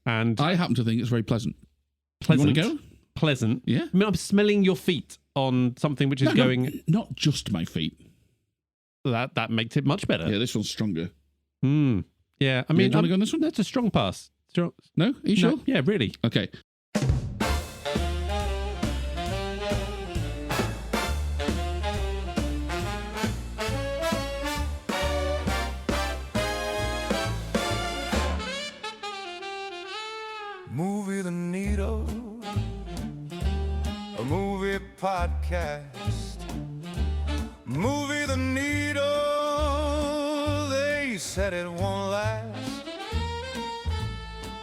And I happen to think it's very pleasant. Pleasant? You want to go? Pleasant. Yeah. I mean, I'm smelling your feet on something which is going... Not just my feet. That makes it much better. Yeah, this one's stronger. Yeah, I mean... do you want to go on this one? That's a strong pass. No? Are you sure? Yeah, really. Okay. Movie the Needle, a movie podcast. Movie the Needle, they said it won't last.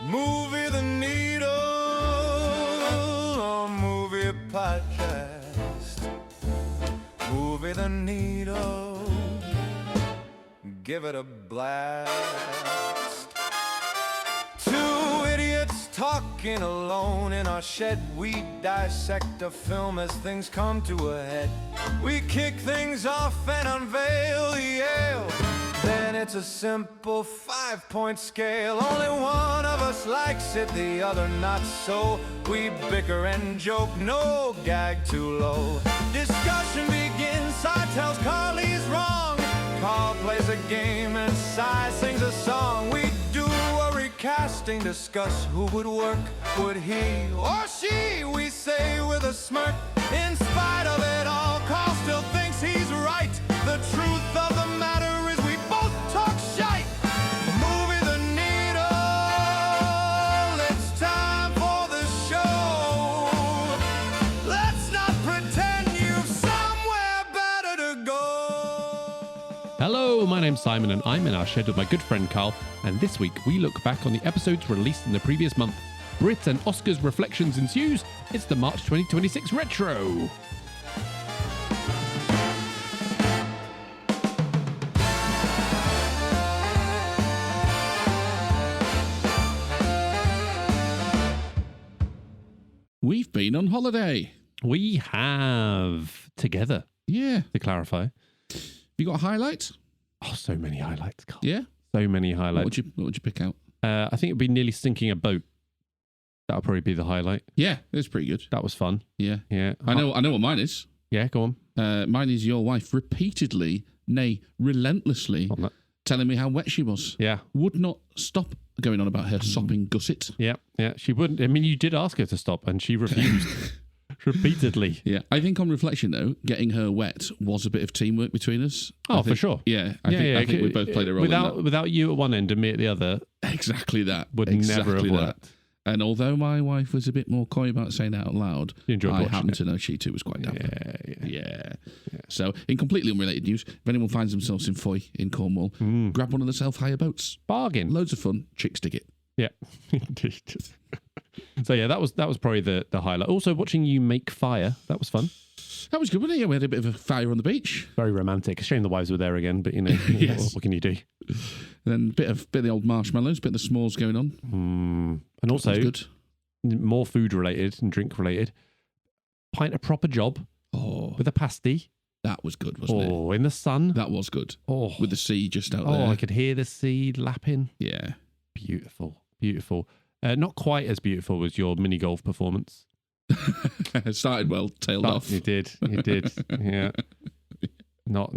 Movie the Needle, a movie podcast. Movie the Needle, give it a blast. Two idiots talking alone in our shed. We dissect a film as things come to a head. We kick things off and unveil the ale. Then it's a simple 5-point scale. Only one of us likes it, the other not so. We bicker and joke, no gag too low. Discussion begins, Si tells Carl he's wrong. Carl plays a game and Si sings a song. We do a recasting, discuss who would work. Would he or she, we say with a smirk. In spite of it all, Carl still thinks he's right. The truth of the matter is we both talk shite. Movie the Needle, it's time for the show. Let's not pretend you've somewhere better to go. Hello, my name's Simon and I'm in our shed with my good friend Carl, and this week we look back on the episodes released in the previous month. Brit and Oscars reflections ensues. It's the March 2026 Retro. We've been on holiday. We have together. Yeah. To clarify. You got highlights? Oh, so many highlights, Carl. Yeah. So many highlights. What would you pick out? I think it'd be nearly sinking a boat. That'll probably be the highlight. Yeah, it was pretty good. That was fun. Yeah. Yeah. I know what mine is. Yeah, go on. Mine is your wife repeatedly, nay, relentlessly, telling me how wet she was. Yeah. Would not stop going on about her sopping gusset. Yeah, yeah. She wouldn't. I mean, you did ask her to stop and she refused repeatedly. Yeah. I think on reflection, though, getting her wet was a bit of teamwork between us. Oh, for sure. Yeah. I think we both played a role in that. Without you at one end and me at the other. Exactly that. Would never have worked. And although my wife was a bit more coy about saying that out loud, I happen to know she too was quite dapper. Yeah. So, in completely unrelated news, if anyone finds themselves in Foy in Cornwall, grab one of the self-hire boats. Bargain. Loads of fun. Chicks dig it. Yeah, indeed. So yeah, that was probably the highlight. Also, watching you make fire, that was fun. That was good, wasn't it? Yeah, we had a bit of a fire on the beach. Very romantic. A shame the wives were there again, but you know, yes. what can you do? And then a bit of the old marshmallows, bit of the s'mores going on. And also, good. More food related and drink related. Pint of proper job. With a pasty. That was good, wasn't it? Oh, in the sun. That was good. Oh, with the sea just out there. Oh, I could hear the sea lapping. Yeah. Beautiful, beautiful. Not quite as beautiful as your mini golf performance. It started well, tailed off. You did. Yeah. Not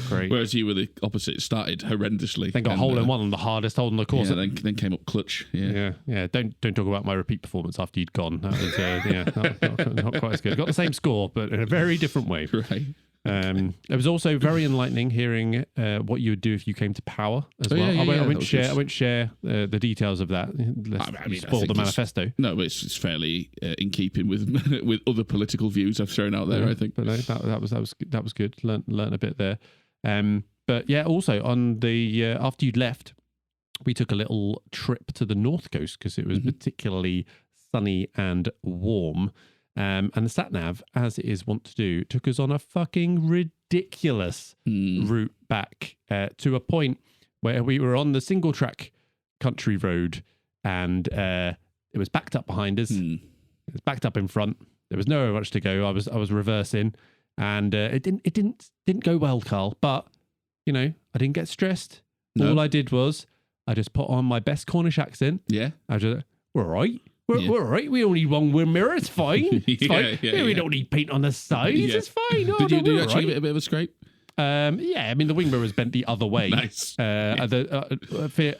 great. Whereas you were the opposite. It started horrendously. Then got hole in one on the hardest hole on the course. Yeah, then came up clutch. Yeah. Don't talk about my repeat performance after you'd gone. That was not quite as good. Got the same score, but in a very different way. Right. It was also very enlightening hearing what you would do if you came to power as well. I won't share the details of that. Let's spoil the manifesto. No, but it's fairly in keeping with other political views I've thrown out there. I think. But no, that was good. Learn a bit there. But yeah, also on the after you'd left, we took a little trip to the North Coast because it was particularly sunny and warm. And the sat-nav, as it is wont to do, took us on a fucking ridiculous route back to a point where we were on the single-track country road and it was backed up behind us. It was backed up in front. There was nowhere much to go. I was reversing and it didn't go well, Carl. But, you know, I didn't get stressed. No. All I did was I just put on my best Cornish accent. Yeah. I just... we're all right. We're all right. We only need one mirror. It's fine. It's fine. We don't need paint on the sides. It's fine. Oh, did you actually give it a bit of a scrape? Yeah, I mean, the wing mirror was bent the other way. Nice. I fear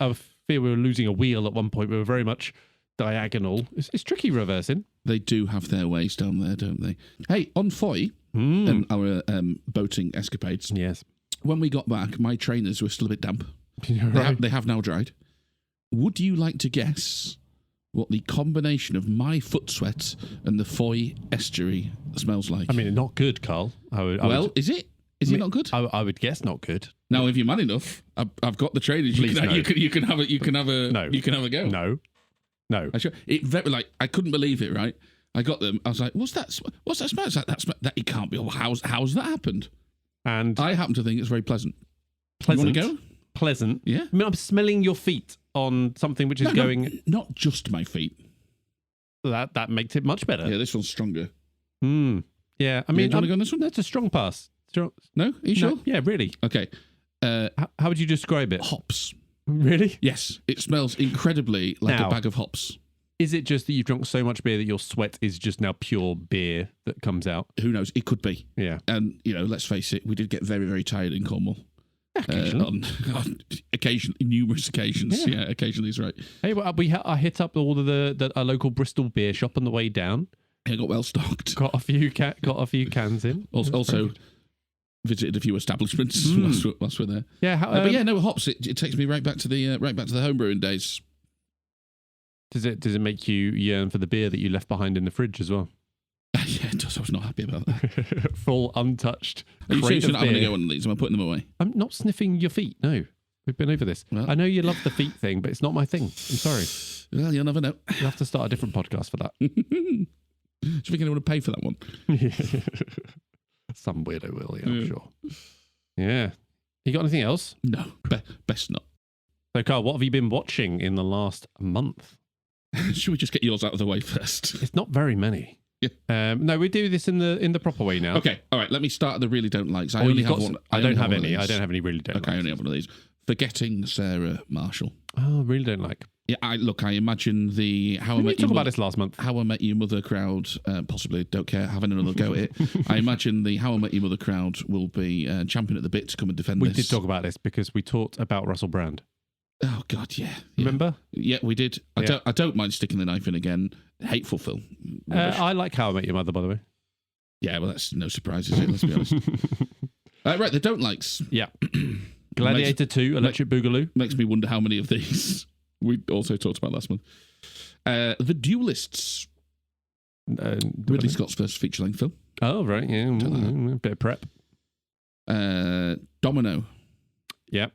we were losing a wheel at one point. We were very much diagonal. It's tricky reversing. They do have their ways down there, don't they? Hey, on Foy and our boating escapades. Yes. When we got back, my trainers were still a bit damp. Right. They have now dried. Would you like to guess what the combination of my foot sweat and the Foy estuary smells like? I mean, not good, Carl. Is it? Is it not good? I would guess not good. Now, if you're man enough, I've got the trainers. You can have a go. No. I couldn't believe it. Right, I got them. I was like, "What's that? What's that smell?" It's like, that it can't be. How's that happened? And I happen to think it's very pleasant. Pleasant. You want to go? Pleasant. Yeah. I mean, I'm smelling your feet on something which is going. Not just my feet. That makes it much better. Yeah, this one's stronger. Yeah, I mean, do you want to go on this one? That's a strong pass. No? Are you sure? No, yeah, really. Okay. How would you describe it? Hops. Really? Yes. It smells incredibly like a bag of hops. Is it just that you've drunk so much beer that your sweat is just now pure beer that comes out? Who knows? It could be. Yeah. And, let's face it, we did get very, very tired in Cornwall. Occasionally. On numerous occasions. Yeah, occasionally is right. Hey, well, I hit up all of our local Bristol beer shop on the way down. Yeah, got well stocked. Got a few cans in. Also visited a few establishments whilst we're there. Yeah, hops. It takes me right back to the homebrewing days. Does it make you yearn for the beer that you left behind in the fridge as well? Yeah, it does. I was not happy about that. Full untouched. Are you serious? I'm going to go on these. Am I putting them away? I'm not sniffing your feet. No, we've been over this. Well, I know you love the feet thing, but it's not my thing. I'm sorry. Well, you'll never know. You'll have to start a different podcast for that. Do you think anyone would pay for that one? Some weirdo will, I'm sure. Yeah. You got anything else? No, best not. So, Carl, what have you been watching in the last month? Should we just get yours out of the way first? It's not very many. Yeah. No, we do this in the proper way now. Okay, all right. Let me start at the really don't likes. I only have one. I don't have any. I don't have any really don't likes. Okay, I only have one of these. Forgetting Sarah Marshall. Oh, really don't like. Yeah, I imagine the about this last month. How I Met Your Mother crowd, possibly don't care, having another go at it. I imagine the How I Met Your Mother crowd will be champing at the bit to come and defend this. We did talk about this because we talked about Russell Brand. Oh God, yeah. Remember? Yeah, we did. I don't mind sticking the knife in again. Hateful film. I like How I Met Your Mother, by the way. Yeah, well, that's no surprise, is it? Let's be honest. Right, the don't likes. Yeah. Gladiator 2, Electric Boogaloo. Makes me wonder how many of these we also talked about last month. The Duelists. Ridley Scott's first feature-length film. Oh, right, yeah. A bit of prep. Domino. Yep.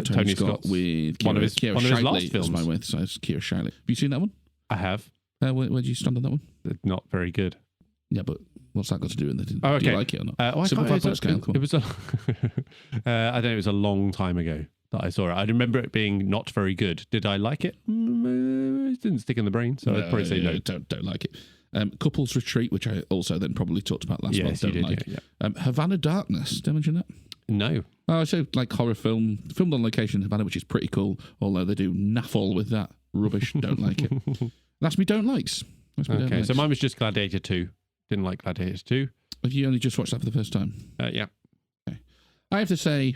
Tony Scott with one of his last films. My way, so it's Keira Shiley. Have you seen that one? I have. Where do you stand on that one? Not very good. Yeah, but what's that got to do with it? Oh, okay. Do you like it or not? It was I don't know. It was a long time ago that I saw it. I remember it being not very good. Did I like it? It didn't stick in the brain, so I'd probably say no. Don't like it. Couples Retreat, which I also then probably talked about last month. Don't like. Yeah. Havana Darkness. Did I mention that? No. Oh, so like horror film, filmed on location in Havana, which is pretty cool. Although they do naff all with that rubbish. Don't like it. That's me don't likes. Okay, so mine was just Gladiator 2. Didn't like Gladiator 2. Have you only just watched that for the first time? Yeah. Okay. I have to say,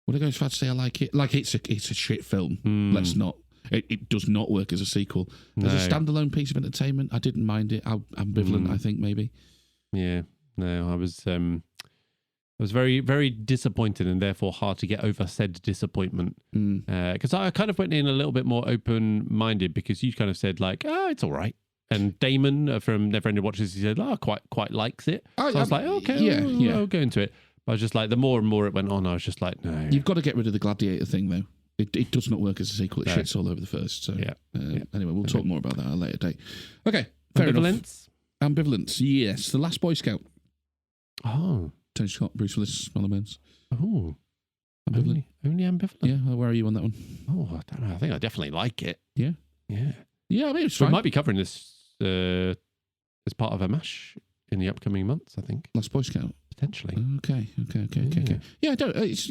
would I go as far to say I like it? Like it's a shit film. Let's not. It does not work as a sequel. As a standalone piece of entertainment, I didn't mind it. Ambivalent, I think maybe. Yeah. No, I was very, very disappointed and therefore hard to get over said disappointment. Because I kind of went in a little bit more open-minded because you kind of said like, it's all right. And Damon from Never Ending Watches, he said, quite likes it. So I was like, okay, I'll go into it. But I was just like, the more and more it went on, I was just like, no. You've got to get rid of the Gladiator thing, though. It does not work as a sequel. It shits all over the first. So anyway, we'll talk more about that at a later date. Okay, fair enough. Ambivalence, yes. The Last Boy Scout. Oh. Tony Scott, Bruce Willis, Marlon Burns. Oh. Ambivalent. Only ambivalent? Yeah, where are you on that one? Oh, I don't know. I think I definitely like it. Yeah? Yeah. Yeah, I mean, it's fine. We might be covering this as part of a MASH in the upcoming months, I think. Last Boy Scout? Potentially. Okay. Yeah, I don't. It's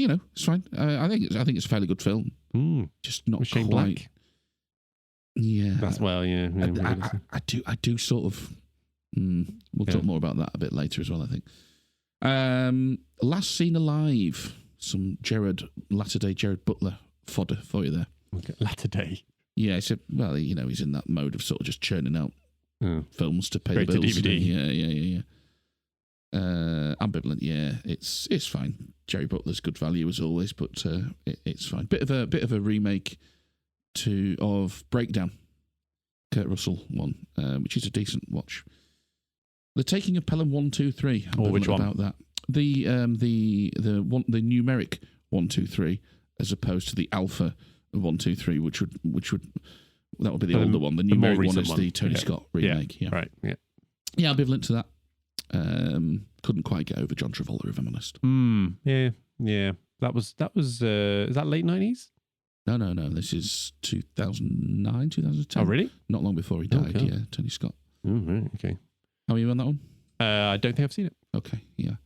fine. I think it's a fairly good film. Just not Shane quite. Black. Yeah, that's I do sort of. We'll talk more about that a bit later as well, I think. Last Seen Alive, some latter-day Jared Butler fodder for you there. Okay. Latter-day. Yeah, he's in that mode of sort of just churning out films to pay Straight the bills. to DVD. Yeah. Ambivalent, yeah, it's fine. Jerry Butler's good value as always, but it's fine. Bit of a remake of Breakdown, Kurt Russell one, which is a decent watch. The Taking of Pelham 1, 2, 3. Which one? About that. The numeric 1, 2, 3, as opposed to the alpha 1, 2, 3, which would that would be the older one. The numeric one is the Tony Scott remake. Yeah. Right. Yeah. Yeah, ambivalent to that. Couldn't quite get over John Travolta, if I'm honest. Yeah. That was. Is that late 90s? No. This is 2009, 2010. Oh, really? Not long before he died. Okay. Yeah, Tony Scott. Right. Okay. How are you on that one? I don't think I've seen it. Okay. Yeah.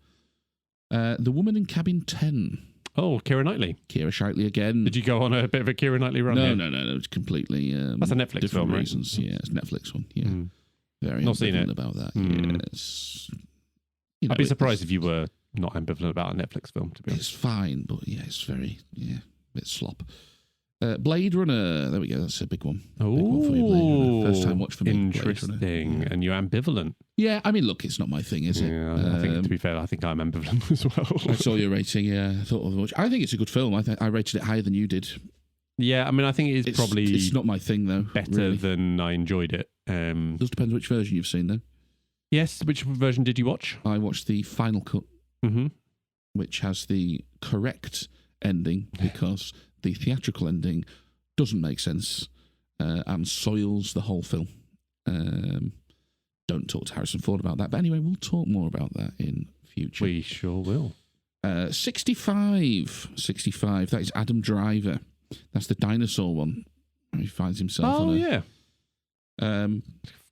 The Woman in Cabin 10. Oh, Keira Knightley. Keira Knightley again. Did you go on a bit of a Keira Knightley run? No. It's completely. That's a Netflix different film, reasons. Right? Yeah, it's a Netflix one. Yeah. Very not seen it about that. Yeah, it's. I'd be surprised if you were not ambivalent about a Netflix film. To be honest, it's fine, but yeah, it's very a bit slop. Blade Runner. There we go. That's a big one. Oh, big one for you, Blade Runner. First time watch for me. Interesting. And you're ambivalent. Yeah, I mean, look, it's not my thing, is it? Yeah, I think to be fair, I think I'm ambivalent as well. I saw your rating. Yeah, I thought of much. I think it's a good film. I rated it higher than you did. Yeah, I mean, I think it's probably. It's not my thing though. Better than I enjoyed it. Just depends which version you've seen, though. Yes, which version did you watch? I watched the final cut, which has the correct ending because the theatrical ending doesn't make sense and soils the whole film. Don't talk to Harrison Ford about that. But anyway, we'll talk more about that in future. We sure will. 65. That is Adam Driver. That's the dinosaur one. He finds himself on yeah.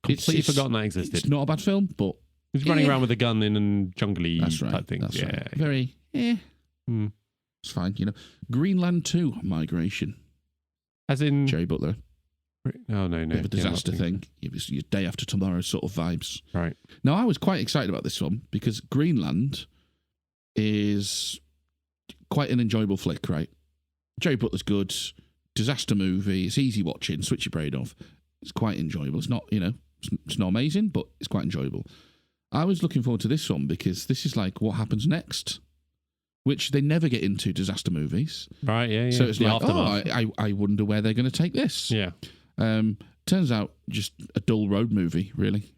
Completely forgotten that existed. It's not a bad film, but he's running around with a gun in a jungly type thing. That's right. Very It's fine, Greenland 2 Migration. As in Jerry Butler. Oh no. A disaster thing. It was your day after tomorrow sort of vibes. Right. Now I was quite excited about this one because Greenland is quite an enjoyable flick, right? Jerry Butler's good. Disaster movie. It's easy watching. Switch your brain off. It's quite enjoyable. It's not, it's not amazing, but it's quite enjoyable. I was looking forward to this one because this is like what happens next, which they never get into disaster movies. Right, yeah. So it's like, I wonder where they're going to take this. Yeah. Turns out just a dull road movie, really.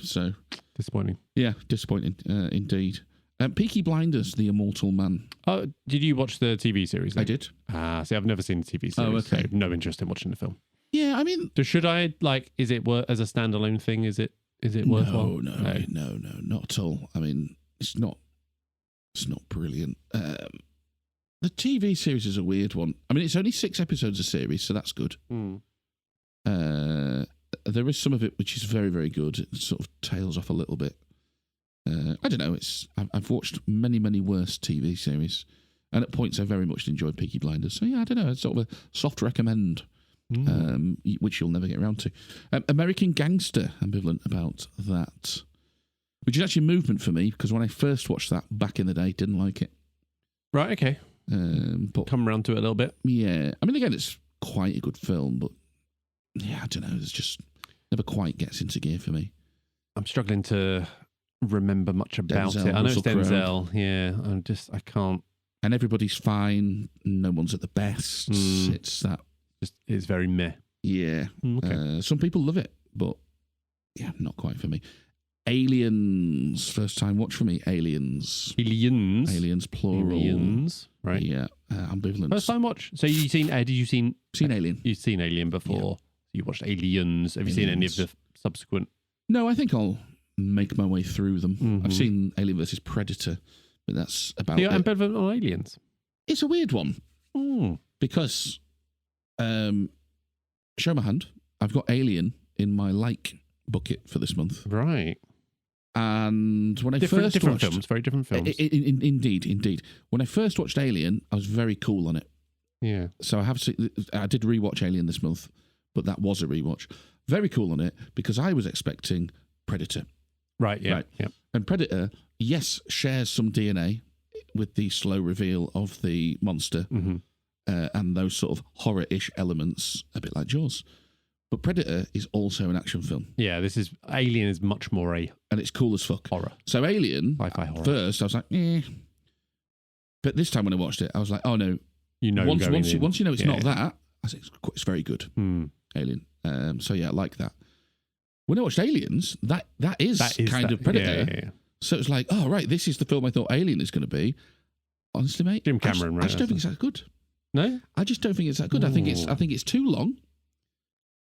So disappointing. Yeah, disappointing indeed. Peaky Blinders, The Immortal Man. Oh, did you watch the TV series then? I did. See, I've never seen the TV series. Oh, okay. So no interest in watching the film. Yeah, I mean, so should I is it as a standalone thing? Is it worthwhile? No, not at all. I mean, it's not brilliant. The TV series is a weird one. I mean, it's only 6 episodes a series, so that's good. There is some of it which is very, very good. It sort of tails off a little bit. I don't know. I've watched many, many worse TV series, and at points I very much enjoyed Peaky Blinders. So yeah, I don't know. It's sort of a soft recommend. Which you'll never get around to. American Gangster, ambivalent about that. Which is actually a movement for me, because when I first watched that back in the day, didn't like it. Right, okay. But come around to it a little bit. Yeah. I mean, again, it's quite a good film, but yeah, I don't know. It's just never quite gets into gear for me. I'm struggling to remember much about it. I know it's Denzel. Yeah, I can't. And everybody's fine. No one's at the best. It's that. It's very meh. Yeah. Okay. Some people love it, but yeah, not quite for me. Aliens, first time watch for me. Aliens, plural. Aliens, right? Yeah, ambivalent. First time watch. So you've seen? Did you seen Alien? You've seen Alien before. Yeah. You watched Aliens. Have you seen any of the subsequent? No, I think I'll make my way through them. I've seen Alien versus Predator, but that's about it. You're ambivalent on Aliens. It's a weird one because. Show my hand. I've got Alien in my bucket for this month. Right. And when I different watched, films, very different films. Indeed. When I first watched Alien, I was very cool on it. Yeah. So I did rewatch Alien this month, but that was a rewatch. Very cool on it, because I was expecting Predator. Right, yeah. Right. And Predator, yes, shares some DNA with the slow reveal of the monster and those sort of horror-ish elements, a bit like Jaws. But Predator is also an action film. Yeah, Alien is much more and it's cool as fuck. Horror. So Alien, sci-fi horror. First I was like, But this time when I watched it, I was like, oh no. Once you know it's not that, I was like, it's very good. Alien. So yeah, I like that. When I watched Aliens, that is kind of Predator. Yeah. So it's like, oh right, this is the film I thought Alien is going to be. Honestly, mate, Jim Cameron. I just don't think it's that good. No, I just don't think it's that good. I think it's too long.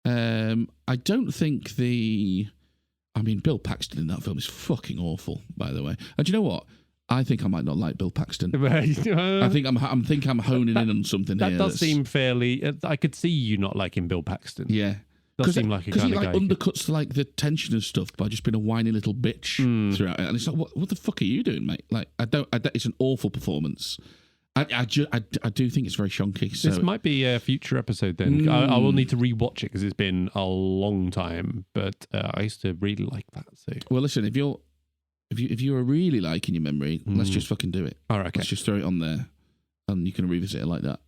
I don't think Bill Paxton in that film is fucking awful, by the way. And do you know what? I think I might not like Bill Paxton. I think I'm honing in on something here. That does seem fairly. I could see you not liking Bill Paxton. Yeah, does seem like a kind of guy. Because he undercuts like the tension of stuff by just being a whiny little bitch throughout it, and it's like, what the fuck are you doing, mate? Like, it's an awful performance. I do think it's very shonky. So. This might be a future episode then. I will need to rewatch it because it's been a long time. But I used to really like that. So well, listen, if you are really liking your memory, let's just fucking do it. All right, okay. Let's just throw it on there, and you can revisit it like that.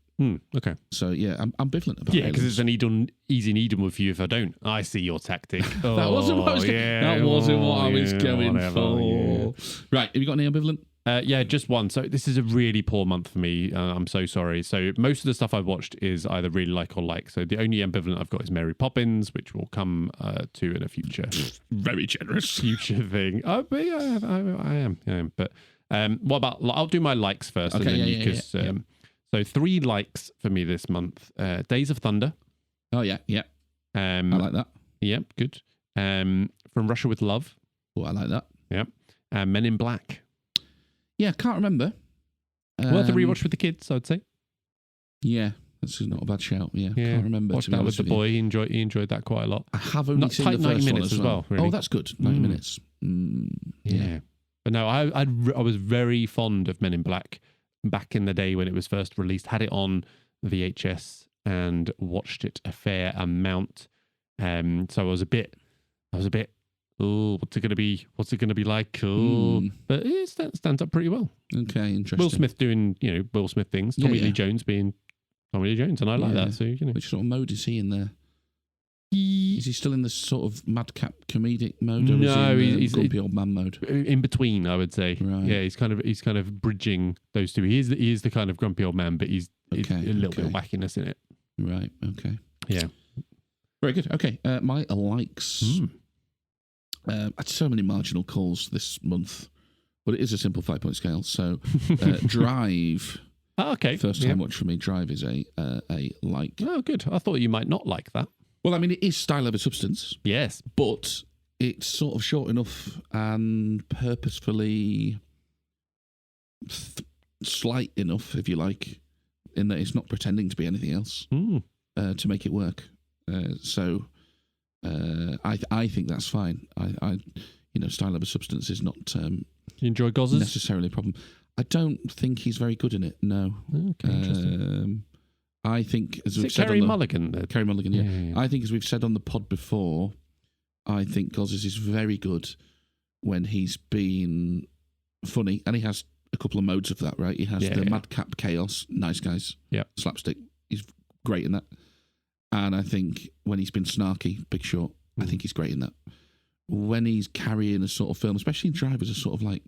Okay. So yeah, I'm ambivalent about it. Yeah, because it's an easy needle with you if I don't. I see your tactic. That wasn't what I was going for. Yeah. Right, have you got any ambivalent? Yeah, just one. So this is a really poor month for me. I'm so sorry. So most of the stuff I've watched is either really like or like. So the only ambivalent I've got is Mary Poppins, which will come to in a future. Very generous. Future thing. Oh, but yeah, I am. But what about, I'll do my likes first. Okay, and then So 3 likes for me this month. Days of Thunder. Oh, yeah. I like that. Yeah, good. From Russia with Love. Oh, I like that. Yeah. Men in Black. Yeah, can't remember. Worth a rewatch with the kids, I'd say. Yeah, that's not a bad shout. Yeah. Can't remember. Watched that with the boy. He enjoyed that quite a lot. I have only seen the first 90 one minutes as well. Really. Oh, that's good. 90 minutes. Yeah. But no, I was very fond of Men in Black back in the day when it was first released. Had it on VHS and watched it a fair amount. So I was a bit. Oh, what's it going to be? What's it going to be like? Oh, but it stands up pretty well. Okay, interesting. Will Smith doing, Will Smith things. Tommy Lee Jones being Tommy Lee Jones, and I like that. So Which sort of mode is he in there? Is he still in the sort of madcap comedic mode? Or no, he's grumpy old man mode. In between, I would say. Right. Yeah, he's kind of bridging those two. He is the kind of grumpy old man, but he's a little bit of wackiness in it. Right. Okay. Yeah. Very good. Okay. My likes. I had so many marginal calls this month, but it is a simple 5-point scale. So, Drive. Oh, okay. First time watch for me. Drive is a like. Oh, good. I thought you might not like that. Well, I mean, it is style over substance. Yes, but it's sort of short enough and purposefully slight enough, if you like, in that it's not pretending to be anything else to make it work. So. I think that's fine. I style over substance is not you enjoy Gozzers? Necessarily a problem. I don't think he's very good in it. No. Okay, interesting. I think as we've said Carey Mulligan. Carey Mulligan, yeah. I think as we've said on the pod before, I think Gozzers is very good when he's been funny, and he has a couple of modes of that. Right, he has the madcap chaos, nice guys, slapstick. He's great in that. And I think when he's been snarky, Big Short, I think he's great in that. When he's carrying a sort of film, especially in Drive, as a sort of like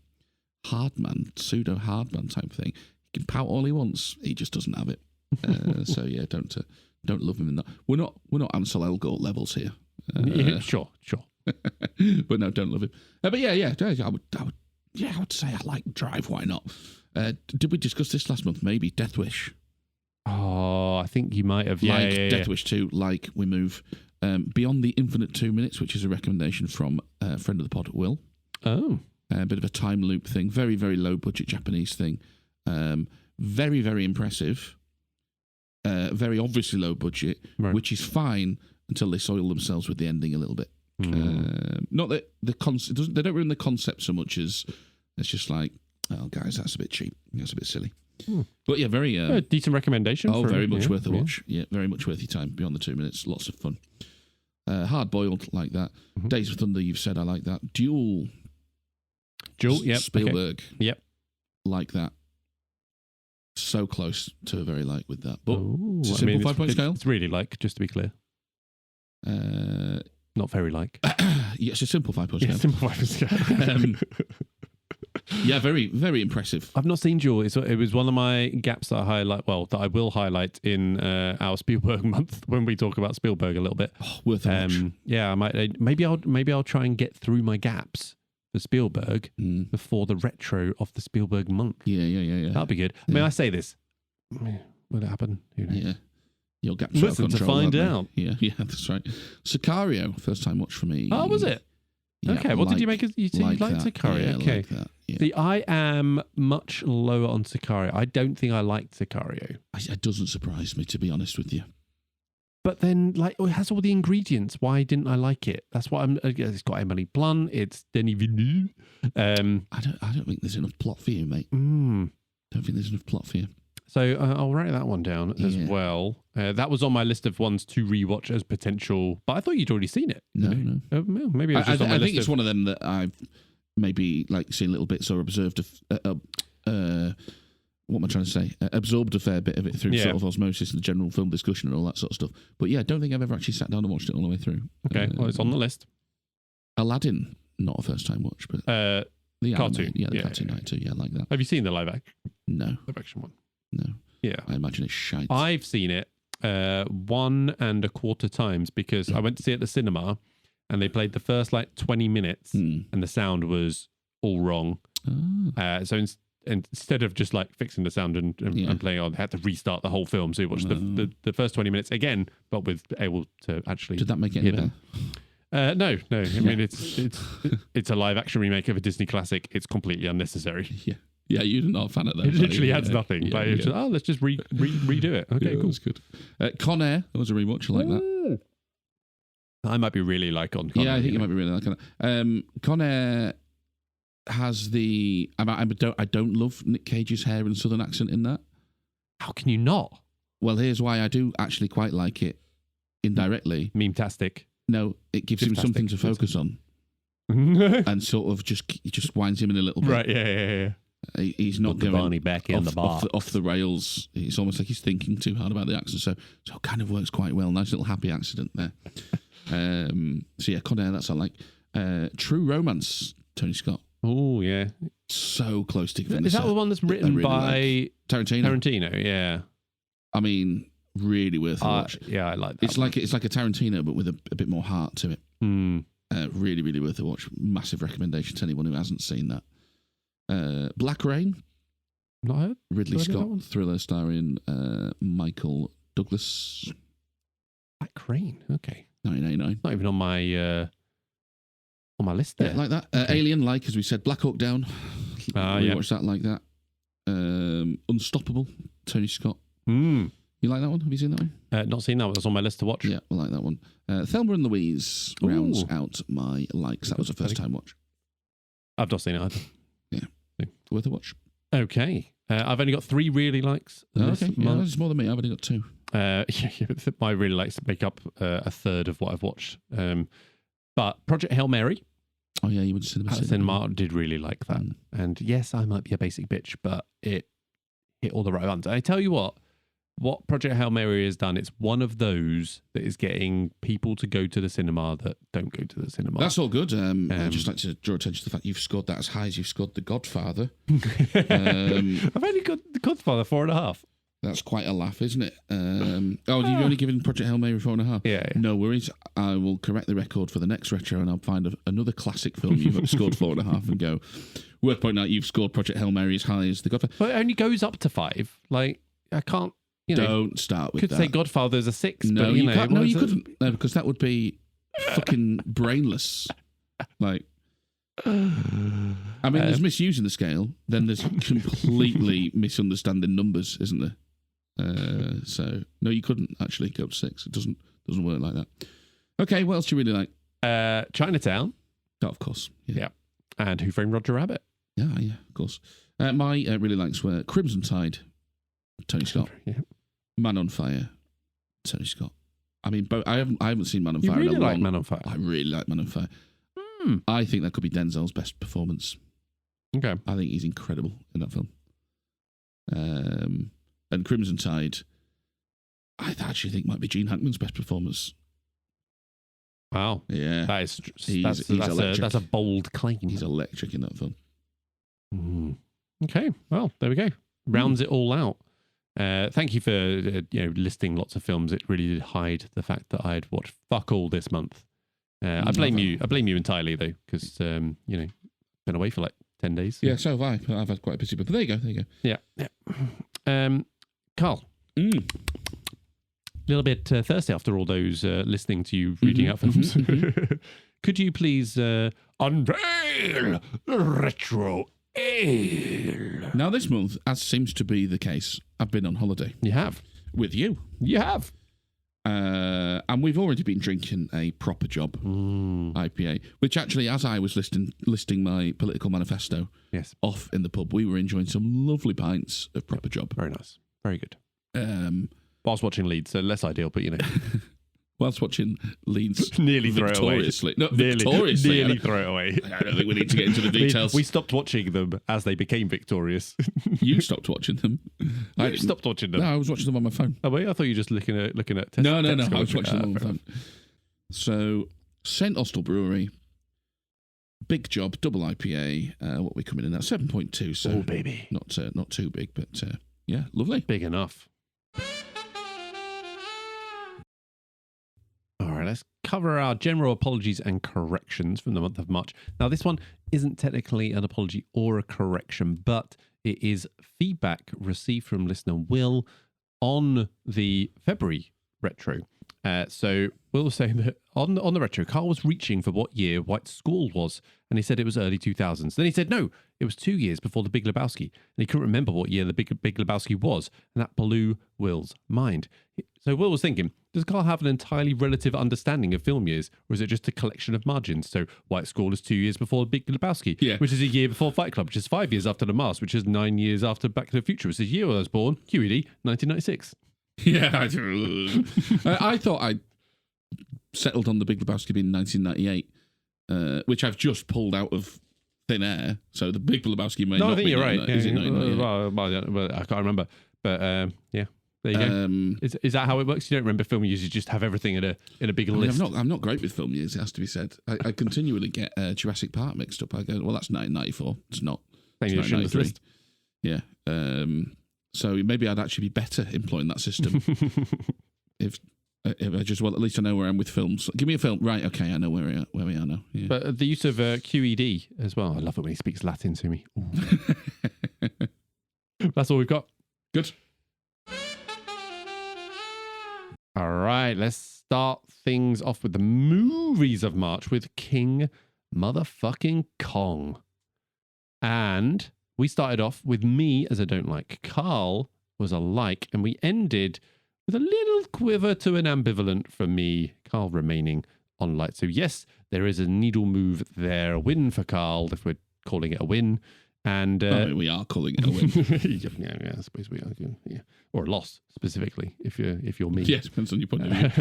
pseudo hardman type thing, he can pout all he wants. He just doesn't have it. So yeah, don't love him in that. We're not Ansel Elgort levels here. Sure. But no, don't love him. But yeah, I would say I like Drive. Why not? Did we discuss this last month? Maybe Death Wish. Oh, I think you might have. Death Wish 2, like We Move. Beyond the Infinite 2 Minutes, which is a recommendation from a friend of the pod, Will. Oh. A bit of a time loop thing. Very, very low budget Japanese thing. Very, very impressive. Very obviously low budget, which is fine until they soil themselves with the ending a little bit. Not that they don't ruin the concept so much as it's just like, oh, guys, that's a bit cheap. That's a bit silly. But yeah, very decent recommendation. Very much worth a watch. Yeah, very much worth your time. Beyond the 2 minutes, lots of fun. Hard boiled, like that. Days of Thunder, you've said I like that. Duel, yep. Spielberg, okay. Yep, like that. So close to a very like with that. But it's a I simple mean, 5-point scale. It's really like, just to be clear. Not very like. Yeah, it's a simple 5-point scale. Simple 5-point scale. Yeah, very, very impressive. I've not seen Duel. It was one of my gaps that I highlight. Well, that I will highlight in our Spielberg month when we talk about Spielberg a little bit. Worth a watch. Yeah, I might. Maybe I'll try and get through my gaps for Spielberg before the retro of the Spielberg month. Yeah. That'll be good. I mean, I say this. Will it happen? Who knows? Yeah. Your gaps Listen to find out. Yeah, that's right. Sicario, first time watch for me. Oh, was it? Yeah, okay, what did you make? You liked Sicario? Yeah, okay. like that. Yeah. See, I am much lower on Sicario. I don't think I liked Sicario. It doesn't surprise me, to be honest with you. But then, like, it has all the ingredients. Why didn't I like it? That's what I'm. It's got Emily Blunt. It's Denis Villeneuve. I don't think there's enough plot for you, mate. Don't think there's enough plot for you. So I'll write that one down as well. That was on my list of ones to rewatch as potential. But I thought you'd already seen it. No. Maybe it was just on my list. I think it's one of them that I've maybe like seen little bits or observed. What am I trying to say? Absorbed a fair bit of it through sort of osmosis and the general film discussion and all that sort of stuff. But yeah, I don't think I've ever actually sat down and watched it all the way through. Okay, well, it's on the list. Aladdin, not a first time watch, but the cartoon. The cartoon night too. Yeah, I like that. Have you seen the live action one? No. Yeah. I imagine it's shite. I've seen it 1.25 times because I went to see it at the cinema and they played the first like 20 minutes and the sound was all wrong. So instead of just like fixing the sound and playing on, they had to restart the whole film. So we watched the first 20 minutes again, but with able to actually. Did that make it any better? No. I mean, it's a live action remake of a Disney classic. It's completely unnecessary. Yeah, you're not a fan of that. It literally adds nothing. Yeah, but just, let's just redo it. Okay, cool. That's good. Con Air, that was a rewatch. I like that. I might be really like on Con Air. Yeah, I think you might be really like on that. Con Air has the... I don't love Nick Cage's hair and southern accent in that. How can you not? Well, here's why I do actually quite like it indirectly. Meme-tastic. No, it gives him something to focus on. And sort of just winds him in a little bit. Right, yeah. He's not going Barney back in the bar. Off the rails. It's almost like he's thinking too hard about the accent. So it kind of works quite well. Nice little happy accident there. So yeah, Con Air, that's what I like. True Romance, Tony Scott. Oh, yeah. So close to giving Is that the one that's written by Tarantino? Tarantino, yeah. I mean, really worth a watch. Yeah, I like that. It's like a Tarantino, but with a bit more heart to it. Really, really worth a watch. Massive recommendation to anyone who hasn't seen that. Black Rain. Not heard. Ridley Scott thriller starring Michael Douglas. Black Rain. Okay. 1989. Not even on my list there. Yeah, like that. Okay. Alien, like as we said, Black Hawk Down. Watch that like that. Unstoppable. Tony Scott. You like that one? Have you seen that one? Not seen that one. That's on my list to watch. Yeah, I like that one. Thelma and Louise rounds out my likes. That was a first time watch. I've not seen it either. Yeah. Worth a watch. Okay. I've only got 3 really likes. Okay. Yeah, that's more than me. I've only got 2. My really likes make up a third of what I've watched. But Project Hail Mary. Oh, yeah, you went to cinema. I did really like that. And yes, I might be a basic bitch, but it hit all the right ones. I tell you what Project Hail Mary has done, it's one of those that is getting people to go to the cinema that don't go to the cinema. That's all good. I'd just like to draw attention to the fact you've scored that as high as you've scored The Godfather. I've only got The Godfather 4.5. That's quite a laugh, isn't it? You've only given Project Hail Mary 4.5? Yeah. No worries. I will correct the record for the next retro and I'll find another classic film you've scored 4.5 and go, worth pointing out you've scored Project Hail Mary as high as The Godfather. But it only goes up to 5. Like, I can't, don't start with that. Could say Godfather's a 6. No, but, you can't. No, you couldn't. No, because that would be fucking brainless. Like, I mean, there's misusing the scale. Then there's completely misunderstanding numbers, isn't there? So no, you couldn't actually go to 6. It doesn't work like that. Okay, what else do you really like? Chinatown. Oh, of course. Yeah. And Who Framed Roger Rabbit. Yeah, of course. My really likes were Crimson Tide, Tony Scott. Yeah. Man on Fire, Tony Scott. I mean, I haven't seen Man on Fire. You really in a like long. Man on Fire? I really like Man on Fire. I think that could be Denzel's best performance. Okay. I think he's incredible in that film. And Crimson Tide, I actually think might be Gene Hackman's best performance. Wow. Yeah. That's electric. a bold claim. He's electric in that film. Okay. Well, there we go. Rounds it all out. Thank you for listing lots of films. It really did hide the fact that I had watched fuck all this month. I blame you. I blame you entirely though, because been away for like 10 days. Yeah, so have I. I've had quite a busy, but there you go. Yeah. Carl. A little bit thirsty after all those listening to you reading out films. Could you please unveil the retro ale? Now, this month, as seems to be the case, I've been on holiday. You have. With you. You have. And we've already been drinking a Proper Job IPA, which actually, as I was listing my political manifesto off in the pub, we were enjoying some lovely pints of Proper Job. Very nice. Very good. Whilst watching Leeds, so less ideal, but Whilst watching Leeds nearly throw it away. No, victoriously. Nearly throw it away. I don't think we need to get into the details. We stopped watching them as they became victorious. You stopped watching them. I stopped watching them. No, I was watching them on my phone. Oh, wait, I thought you were just looking at text. No, I was watching them on my phone. So, St. Austell Brewery, Big Job, double IPA. What are we coming in at? 7.2. So, baby. Not too big, but yeah, lovely. Big enough. All right, let's cover our general apologies and corrections from the month of March. Now, this one isn't technically an apology or a correction, but it is feedback received from listener Will on the February retro. So Will was saying that on the retro, Carl was reaching for what year White Squall was, and he said it was early 2000s. Then he said, no, it was 2 years before the Big Lebowski, and he couldn't remember what year the Big Lebowski was, and that blew Will's mind. So Will was thinking, does Carl have an entirely relative understanding of film years, or is it just a collection of margins? So White Squall is 2 years before the Big Lebowski, which is a year before Fight Club, which is 5 years after The Mask, which is 9 years after Back to the Future, which is the year I was born, QED, 1996. Yeah, I thought I settled on the Big Lebowski being 1998, which I've just pulled out of thin air. So the Big Lebowski may not be. I think you're right. Is it 1998? Well, I can't remember. But yeah, there you go. Is that how it works? You don't remember film years, you just have everything in a big list. I'm not great with film years, it has to be said. I continually get Jurassic Park mixed up. I go, well, that's 1994. It's not. It's 1993. Yeah. So maybe I'd actually be better employing that system if I just, well, at least I know where I am with films. Give me a film. Right, okay, I know where we are now. Yeah. But the use of QED as well. I love it when he speaks Latin to me. That's all we've got. Good. All right, let's start things off with the movies of March with King motherfucking Kong. And we started off with me as a don't like. Carl was a like, and we ended with a little quiver to an ambivalent from me, Carl remaining on like. So yes, there is a needle move there. A win for Carl, if we're calling it a win. And we are calling it a win. yeah, I suppose we are. Yeah. Or a loss, specifically, if you're me. Yeah, depends on your point of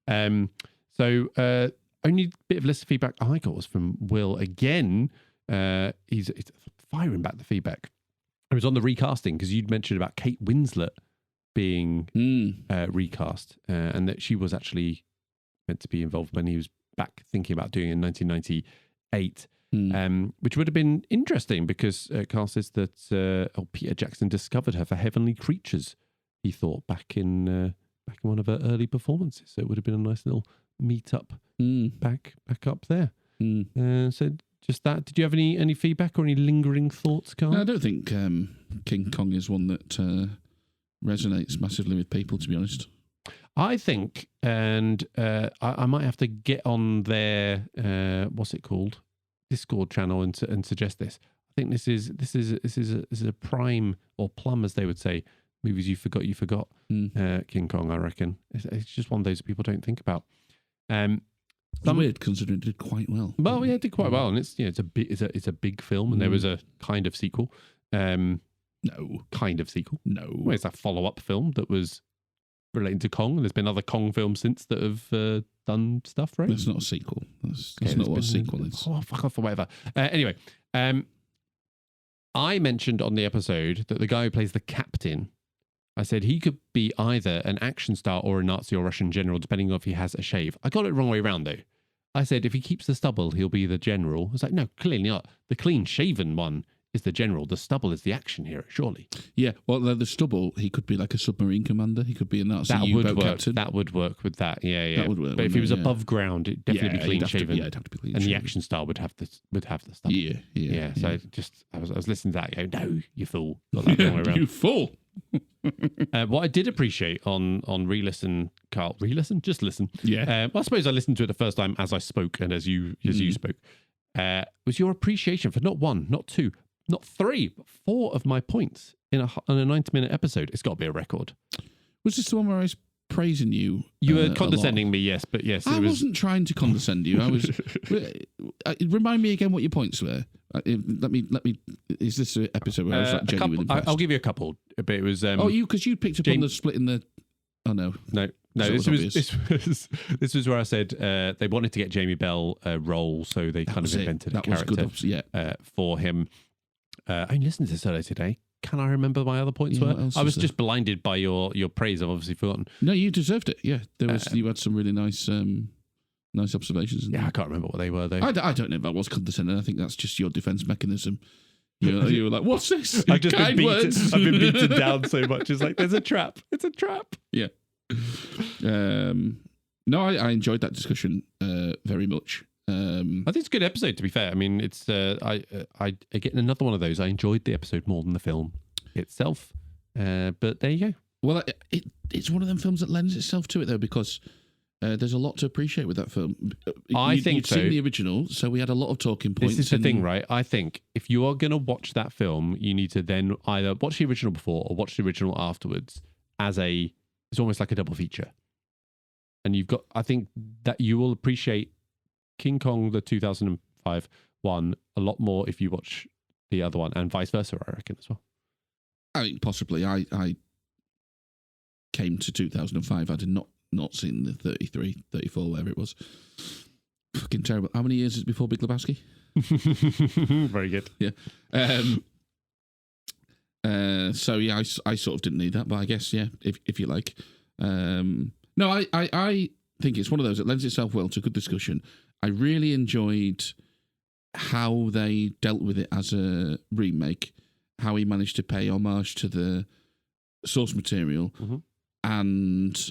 view. So only bit of list of feedback I got was from Will again. He's firing back the feedback. It was on the recasting, because you'd mentioned about Kate Winslet being recast, and that she was actually meant to be involved when he was back thinking about doing it in 1998, which would have been interesting, because Carl says that Peter Jackson discovered her for Heavenly Creatures, he thought, back in one of her early performances. So it would have been a nice little meet up back up there. So just that. Did you have any feedback or any lingering thoughts, Carl? No, I don't think King Kong is one that resonates massively with people, to be honest. I think, and I might have to get on their what's it called, Discord channel and suggest this. I think this is a prime, or plum as they would say, movies you forgot. King Kong, I reckon. It's just one of those that people don't think about. It's weird considering it did quite well. Well, yeah, it did quite well, and it's it's a big film, and there was a kind of sequel. No, kind of sequel. No, where's that follow-up film that was relating to Kong? And there's been other Kong films since that have done stuff, right? That's not a sequel. That's not what a sequel is. Oh, fuck off or whatever. Anyway, I mentioned on the episode that the guy who plays the captain, I said he could be either an action star or a Nazi or Russian general, depending on if he has a shave. I got it the wrong way around, though. I said if he keeps the stubble, he'll be the general. I was like, no, clearly not. The clean-shaven one is the general. The stubble is the action hero, surely. Yeah, well, the stubble, he could be like a submarine commander. He could be a Nazi U-boat captain. That would work with that, yeah. That would work. But if he was above ground, it'd definitely be clean-shaven. Yeah, it'd have to be clean-shaven. And the action star would have the stubble. Yeah. So I was listening to that. You go, no, you fool. Got that wrong way around. You fool. What I did appreciate on re-listen, Carl, just listen. Yeah. Well, I suppose I listened to it the first time as I spoke and as you spoke. Was your appreciation for not one, not two, not three, but 4 of my points in a 90-minute episode. It's got to be a record. Was this the one where I was praising you? You were condescending me, yes, but yes. I wasn't trying to condescend you. I was. Remind me again what your points were. Let me. Is this an episode where I was genuinely impressed? I'll give you a couple, but it was. Because you picked up on the split in the. Oh no. No. This was where I said they wanted to get Jamie Bell a role, so they kind of invented a character for him. I only listened to this earlier today. Can I remember my other points were? I was just blinded by your praise. I've obviously forgotten. No, you deserved it. Yeah, there was. You had some really nice observations. Yeah, I can't remember what they were though. I don't know if I was condescending. I think that's just your defense mechanism. You were like, "What's this?" I've been beaten down so much. It's like there's a trap. It's a trap. Yeah. No, I enjoyed that discussion very much. I think it's a good episode, to be fair. I mean, it's I getting another one of those. I enjoyed the episode more than the film itself, but there you go. Well, it's one of them films that lends itself to it though, because there's a lot to appreciate with that film. You'd seen the original, so we had a lot of talking points. This is the thing, right? I think if you are going to watch that film, you need to then either watch the original before or watch the original afterwards. It's almost like a double feature, and I think that you will appreciate King Kong, the 2005 one, a lot more if you watch the other one, and vice versa, I reckon, as well. I mean, possibly. I came to 2005. I did not seen the 33, 34, whatever it was. Fucking terrible. How many years is it before Big Lebowski? Very good. Yeah. So yeah, I sort of didn't need that, but I guess if you like. No, I think it's one of those that lends itself well to a good discussion. I really enjoyed how they dealt with it as a remake, how he managed to pay homage to the source material and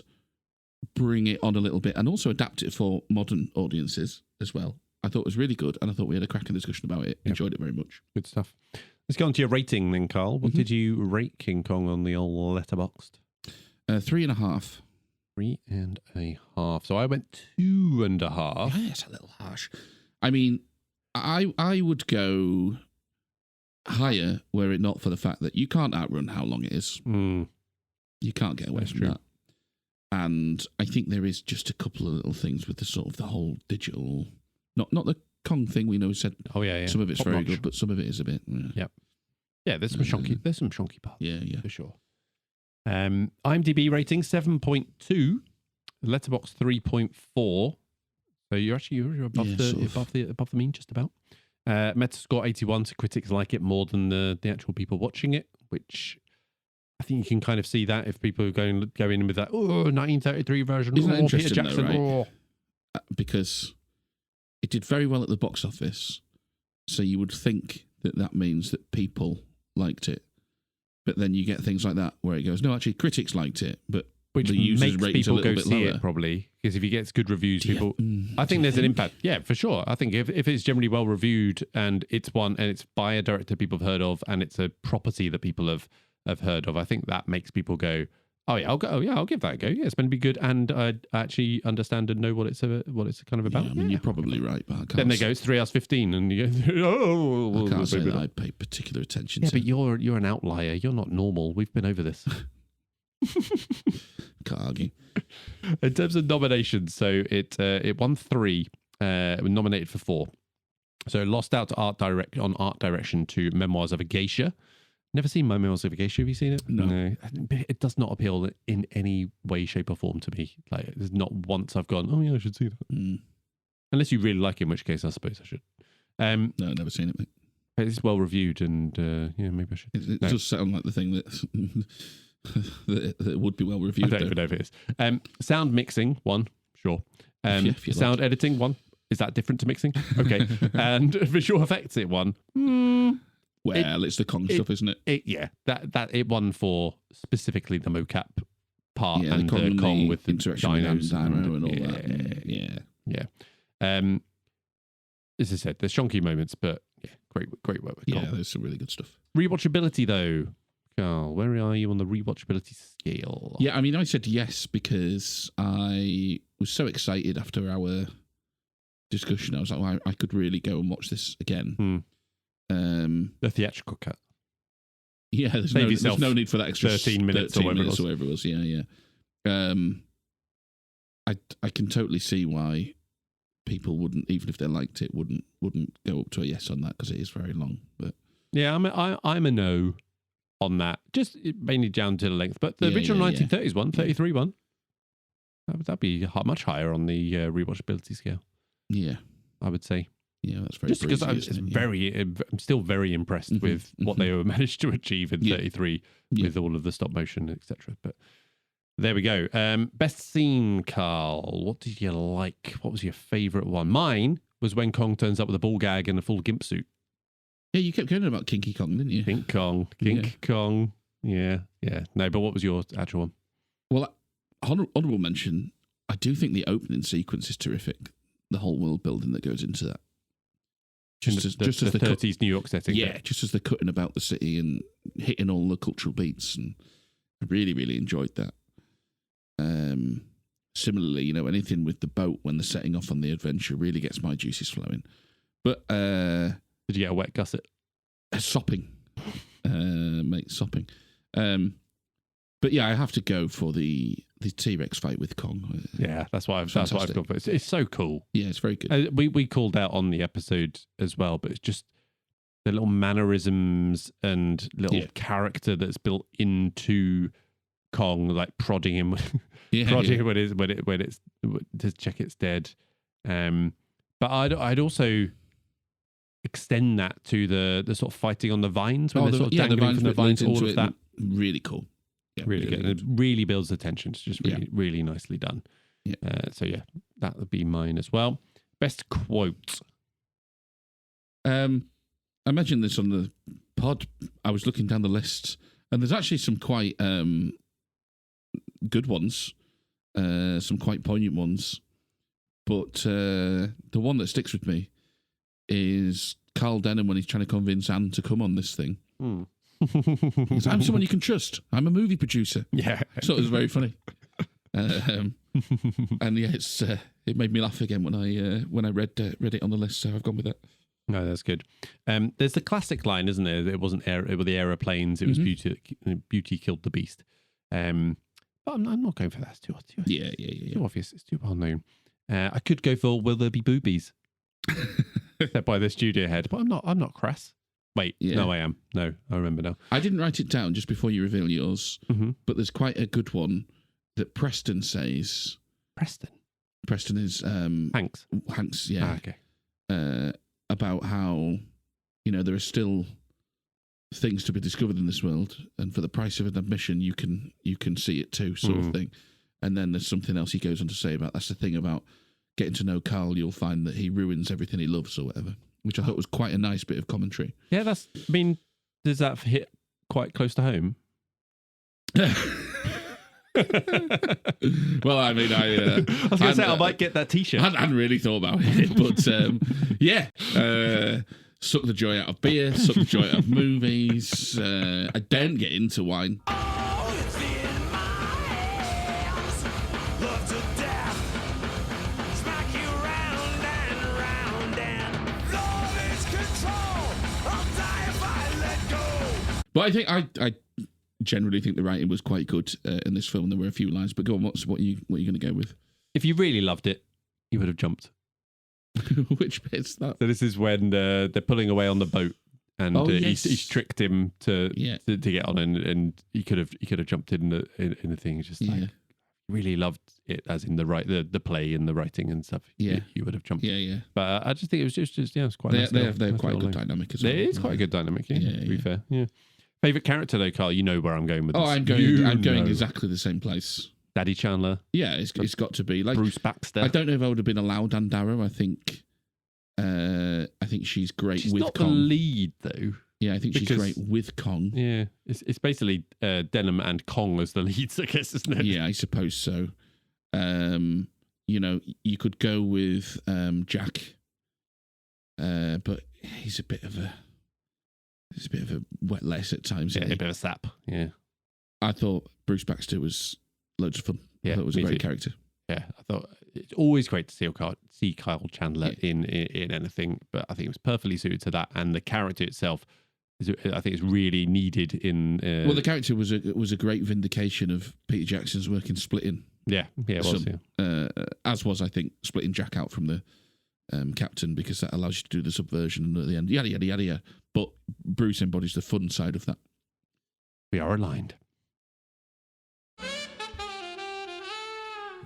bring it on a little bit, and also adapt it for modern audiences as well. I thought it was really good, and I thought we had a cracking discussion about it. Enjoyed it very much. Good stuff. Let's go on to your rating then, Carl. What did you rate King Kong on the old Letterboxd? 3.5. 3.5. So I went 2.5. Yeah, that's a little harsh. I mean, I would go higher were it not for the fact that you can't outrun how long it is. You can't get away from that. And I think there is just a couple of little things with the sort of the whole digital, not the Kong thing we know said. Oh yeah. Some of it's very good, but some of it is a bit. Yeah. There's some shonky. There's some shonky parts. Yeah, for sure. IMDb rating 7.2, Letterboxd 3.4. So you're above the mean, just about. Metascore 81, so critics like it more than the actual people watching it, which I think you can kind of see that if people are going in with that 1933 version. Isn't that interesting, Peter Jackson, though, right? Because it did very well at the box office, so you would think that means that people liked it. But then you get things like that where it goes, no, actually, critics liked it, but which the users makes people go see lower. it probably, because if he gets good reviews, people. I think there's an impact. Yeah, for sure. I think if it's generally well reviewed and it's by a director people have heard of, and it's a property that people have heard of, I think that makes people go, oh yeah, I'll give that a go. Yeah, it's going to be good, and I actually understand and know what it's kind of about. Yeah, I mean, you're probably right, but I can't. Then they go, it's 3 hours 15, and you go, I can't say that I pay particular attention. Yeah, but you're an outlier. You're not normal. We've been over this. Can't argue. In terms of nominations, so it won 3. It was nominated for 4. So it lost out to art direction to Memoirs of a Geisha. Never seen Memoirs of a Geisha. Have you seen it? No. It does not appeal in any way, shape, or form to me. Like, there's not once I've gone, oh yeah, I should see that. Unless you really like it, in which case I suppose I should. No, I've never seen it, mate. It's well reviewed, and yeah, maybe I should. It does sound like the thing that would be well reviewed. I don't even know if it is. Sound mixing, 1, sure. Sound editing, 1. Is that different to mixing? Okay. And visual effects, it won. Well, it's the Kong stuff, isn't it? Yeah, that it won for specifically the mocap part and the Kong with the dinos and all that. Yeah. As I said, there's shonky moments, but yeah, great work with Kong. Yeah, there's some really good stuff. Rewatchability, though. Carl, where are you on the rewatchability scale? Yeah, I mean, I said yes because I was so excited after our discussion. I was like, well, I could really go and watch this again. The theatrical cut. Yeah, there's no need for that extra 13 minutes or whatever it was. Yeah. I can totally see why people wouldn't, even if they liked it, wouldn't go up to a yes on that because it is very long. But yeah, I'm a no on that. Just mainly down to the length. But the original 1930s one, 33 one, that'd be much higher on the rewatchability scale. Yeah, I would say. Yeah, that's very just because I'm still very impressed with what they managed to achieve in 33 with all of the stop motion, etc. But there we go. Best scene, Carl. What did you like? What was your favourite one? Mine was when Kong turns up with a ball gag and a full gimp suit. Yeah, you kept going about Kinky Kong, didn't you? Kink Kong. Yeah. No, but what was your actual one? Well, honourable mention, I do think the opening sequence is terrific. The whole world building that goes into that. Just as the 30s New York setting. Yeah, just as they're cutting about the city and hitting all the cultural beats. And I really, really enjoyed that. Similarly, anything with the boat when they're setting off on the adventure really gets my juices flowing. But did you get a wet gusset? Sopping. Mate, sopping. But yeah, I have to go for the T-Rex fight with Kong. Yeah, that's what I've gone for. It's so cool. Yeah, it's very good. We called out on the episode as well, but it's just the little mannerisms and little character that's built into Kong, like prodding him, when it's to check it's dead. But I'd also extend that to the sort of fighting on the vines when they're sort of dangling from the vines. All of that really cool. Yeah, really good. And it really builds the tension. It's just really nicely done. Yeah. So yeah, that would be mine as well. Best quote. I mentioned this on the pod. I was looking down the list, and there's actually some quite good ones, some quite poignant ones. But the one that sticks with me is Carl Denham when he's trying to convince Anne to come on this thing. I'm someone you can trust. I'm a movie producer. Yeah, so it was very funny. And yeah, it made me laugh again when I read it on the list. So I've gone with that. No, that's good. There's the classic line, isn't there? It wasn't it were the aeroplanes. It was beauty killed the beast. But I'm not going for that. It's too too obvious. It's too well known. I could go for will there be boobies? Said by the studio head, but I'm not crass. Wait, no, I am. No, I remember now. I didn't write it down just before you reveal yours, but there's quite a good one that Preston says. Preston is Hanks. Hanks, yeah. Okay. About how there are still things to be discovered in this world, and for the price of an admission, you can see it too, sort of thing. And then there's something else he goes on to say about that's the thing about getting to know Carl. You'll find that he ruins everything he loves, or whatever. Which I thought was quite a nice bit of commentary. Yeah, does that hit quite close to home? Well, I mean, I was going to say, I might get that T-shirt. I hadn't really thought about it, but yeah. Suck the joy out of beer, suck the joy out of movies. I don't get into wine. But I think generally think the writing was quite good in this film. There were a few lines, but go on. What are you going to go with? If you really loved it, you would have jumped. Which bit's that? So this is when they're pulling away on the boat, and he's tricked him to get on, and he could have jumped in the thing. Just like really loved it, as in the play and the writing and stuff. Yeah, you would have jumped. Yeah. But I just think it was just it's quite. They're quite a good dynamic as well. It is quite a good dynamic. Yeah, to be fair. Yeah. Favorite character though, Carl. You know where I'm going with this. I'm going exactly the same place. Daddy Chandler. Yeah, it's got to be like Bruce Baxter. I don't know if I would have been allowed Andaro. I think she's great with not Kong. The lead though. Yeah, I think she's great with Kong. Yeah, it's basically Denham and Kong as the leads, I guess, isn't it? Yeah, I suppose so. You could go with Jack, but he's a bit of a wet lace at times. Yeah, a bit of a sap. Yeah, I thought Bruce Baxter was loads of fun. Yeah, I thought it was a great character. Yeah, I thought it's always great to see Kyle Chandler in anything, but I think it was perfectly suited to that, and the character itself, I think, is really needed in. Well, the character was a great vindication of Peter Jackson's work in splitting. Yeah, it was. As was, I think, splitting Jack out from the captain, because that allows you to do the subversion and at the end, yada yada yada yada. But Bruce embodies the fun side of that. We are aligned.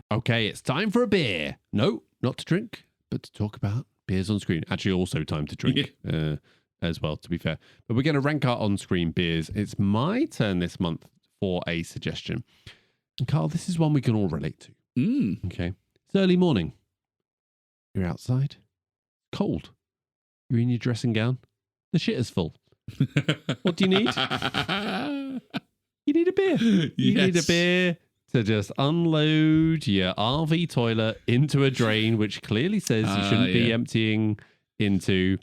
Okay, it's time for a beer. No, not to drink, but to talk about beers on screen. Actually, also time to drink as well, to be fair. But we're going to rank our on-screen beers. It's my turn this month for a suggestion. And Carl, this is one we can all relate to. Okay. It's early morning. You're outside. Cold. You're in your dressing gown. The shit is full. What do you need? You need a beer. You need a beer to just unload your RV toilet into a drain, which clearly says you shouldn't be emptying into.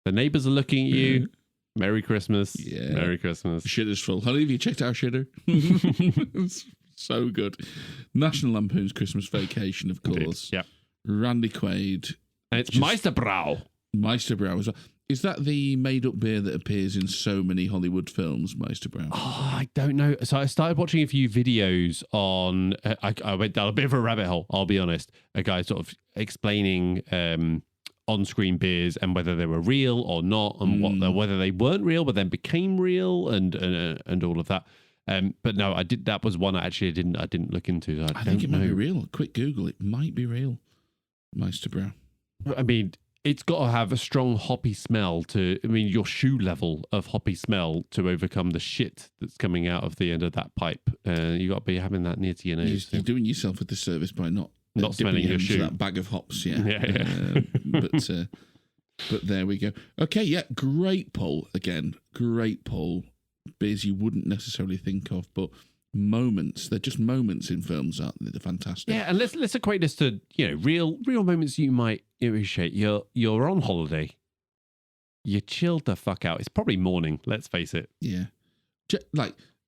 The neighbours are looking at you. Merry Christmas. Yeah. Merry Christmas. Shitter's full. Honey, have you checked our shitter? It's so good. National Lampoon's Christmas Vacation, of course. Yeah. Randy Quaid. And it's Meisterbrau. Meisterbrau as well. Is that the made-up beer that appears in so many Hollywood films, Meisterbrau? Oh, I don't know. So I started watching a few videos on... I went down a bit of a rabbit hole, I'll be honest. A guy sort of explaining on-screen beers and whether they were real or not, and whether they weren't real but then became real, and all of that. But no, I did. That was one I didn't look into. I think it might be real. Quick Google, it might be real. Meisterbrau. I mean, it's got to have a strong hoppy smell your shoe level of hoppy smell to overcome the shit that's coming out of the end of that pipe. You got to be having that near to your nose. You're doing yourself a disservice by not smelling your shoe. That bag of hops, yeah. But there we go. Okay, yeah, great poll again. Great poll. Beers you wouldn't necessarily think of, but moments. They're just moments in films, aren't they? They're fantastic. Yeah, and let's equate this to real moments you might appreciate. You're on holiday. You chilled the fuck out. It's probably morning. Let's face it. Yeah,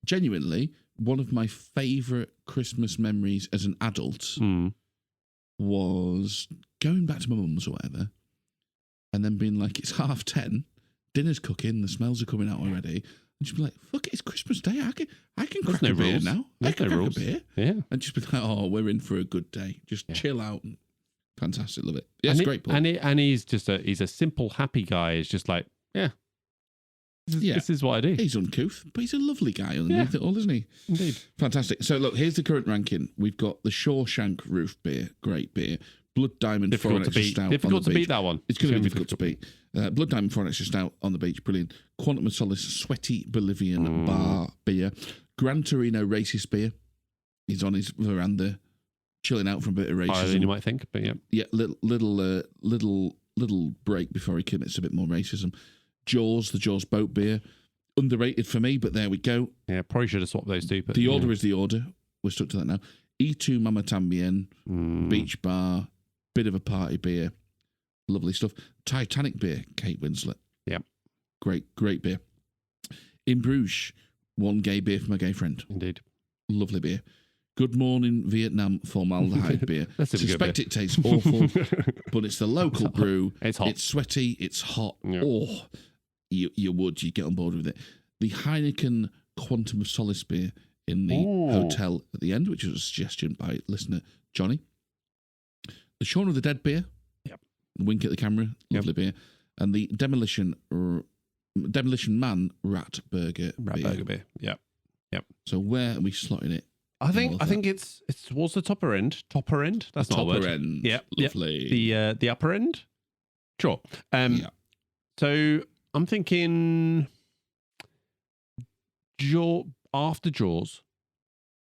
genuinely, one of my favourite Christmas memories as an adult was going back to my mum's or whatever, and then being like, it's 10:30, dinner's cooking, the smells are coming out already. And she'd be like, fuck it, it's Christmas Day. I can crack a beer now. I can crack a beer. Yeah. And just be like, oh, we're in for a good day. Just chill out. Fantastic. Love it. Yeah, it's a great point. And he's just he's a simple, happy guy. It's just like, this is what I do. He's uncouth, but he's a lovely guy underneath it all, isn't he? Indeed. Fantastic. So look, here's the current ranking. We've got the Shawshank Roof Beer. Great beer. Blood Diamond Foreign Extra Stout. Difficult to beat that one. It's going to be difficult to beat. Blood Diamond Foreign Extra Stout on the beach. Brilliant. Quantum of Solace Sweaty Bolivian Bar Beer. Gran Torino Racist Beer. He's on his veranda chilling out from a bit of racism. Higher than you might think, but yeah. Yeah, little break before he commits a bit more racism. Jaws, the Jaws Boat Beer. Underrated for me, but there we go. Yeah, probably should have swapped those two. But the order is the order. We're stuck to that now. E2 Mama Tambien, Beach Bar, bit of a party beer. Lovely stuff. Titanic beer, Kate Winslet. Yeah. Great beer. In Bruges, one gay beer for my gay friend. Indeed. Lovely beer. Good Morning Vietnam formaldehyde beer. Suspect it tastes awful, but it's the local brew. It's hot. It's sweaty. It's hot. Yeah. Oh, you get on board with it. The Heineken Quantum of Solace beer in the hotel at the end, which was a suggestion by listener Johnny. The Shaun of the Dead beer. Yep. Wink at the camera. Lovely beer. And the Demolition Man Rat Burger beer. Yep. So where are we slotting it? I think it's towards the topper end. Topper end? That's not a word. Topper end. Yeah. Lovely. The upper end? Sure. So I'm thinking after Jaws.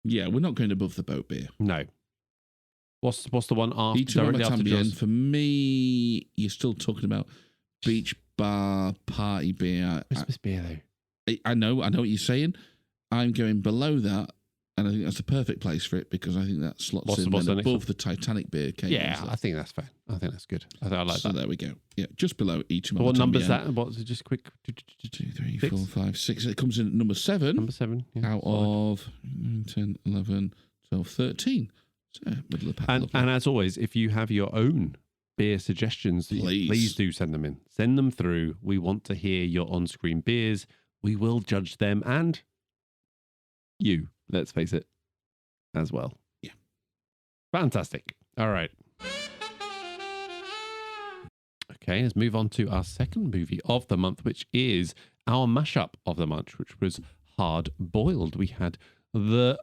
Yeah, we're not going above the boat beer. No. What's the one directly after Jaws? For me, you're still talking about beach bar party beer. Christmas beer, though. I know what you're saying. I'm going below that, and I think that's the perfect place for it because I think that slots in above the Titanic beer. Yeah, I think that's fair. I think that's good. I like that. So there we go. Yeah, just below each of what number is that? What's it? Just quick. 2, 3, 4, 5, 6. It comes in at number 7. Number 7. Yeah, out of 10, 11, 12, 13. So middle of the pack. And as always, if you have your own beer suggestions, please do send them in. Send them through. We want to hear your on-screen beers. We will judge them and you, let's face it, as well. Yeah. Fantastic. All right. Okay, let's move on to our second movie of the month, which is our mashup of the month, which was Hard Boiled. We had the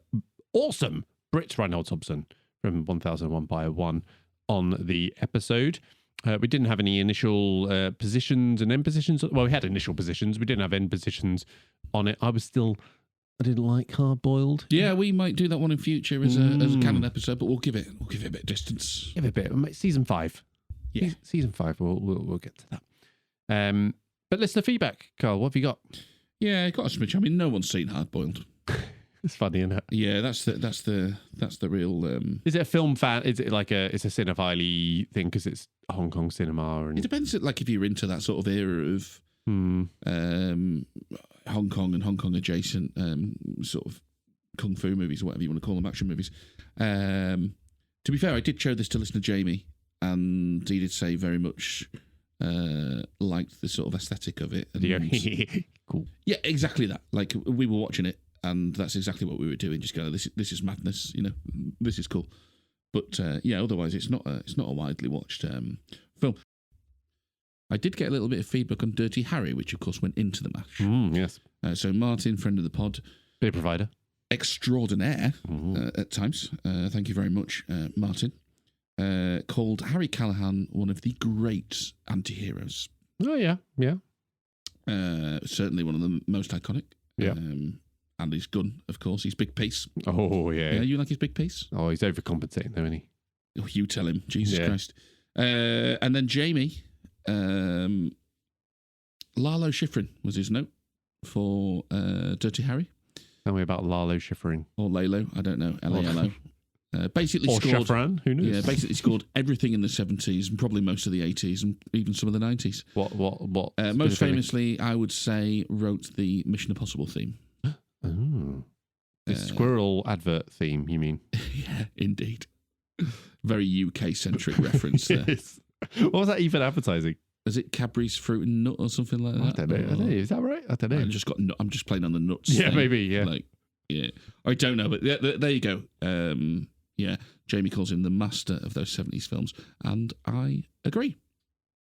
awesome Britt Reinhold Thompson from 1001 by 1 on the episode. We didn't have any initial positions and end positions. Well, we had initial positions. We didn't have end positions on it. I didn't like Hard Boiled. Yeah, we might do that one in future as a canon episode, but we'll give it a bit of distance. Give it a bit. Season 5. Yeah, season 5. We'll get to that. But listener feedback, Carl. What have you got? Yeah, got a smidge. I mean, no one's seen Hard Boiled. It's funny, isn't it? Yeah, that's the real. Is it a film fan? Is it like it's a cinephile thing because it's Hong Kong cinema? And... It depends. Like if you're into that sort of era of Hong Kong and Hong Kong adjacent sort of kung fu movies or whatever you want to call them, action movies. To be fair, I did show this to listener Jamie, and he did say very much liked the sort of aesthetic of it. And, cool. Yeah, exactly that. Like we were watching it, and that's exactly what we were doing. Just going, this is madness. You know, this is cool. But yeah, otherwise it's not a widely watched film. I did get a little bit of feedback on Dirty Harry, which of course went into the match. Yes. So Martin, friend of the pod, beer provider extraordinaire at times. Thank you very much, Martin. Called Harry Callahan one of the great anti-heroes. Oh yeah. Certainly one of the most iconic. Yeah. And his gun, of course. His big piece. Oh yeah. You like his big piece? Oh, he's overcompensating, though, isn't he? Oh, you tell him. Jesus Christ. And then Jamie. Lalo Schifrin was his note for Dirty Harry. Tell me about Lalo Schifrin. Or Lalo, I don't know. L-A-L-O. Basically or scored... Shafran, who knows? Yeah, basically scored everything in the 70s and probably most of the 80s and even some of the 90s. What? Most famously, I would say, wrote the Mission Impossible theme. Oh. The squirrel advert theme, you mean? Yeah, indeed. Very UK-centric reference there. What was that even advertising? Is it Cadbury's Fruit and Nut or something like that? I don't know. Is that right? I don't know. I'm just playing on the nuts. Yeah, thing. Maybe. Yeah. I don't know, but there you go. Jamie calls him the master of those 70s films, and I agree.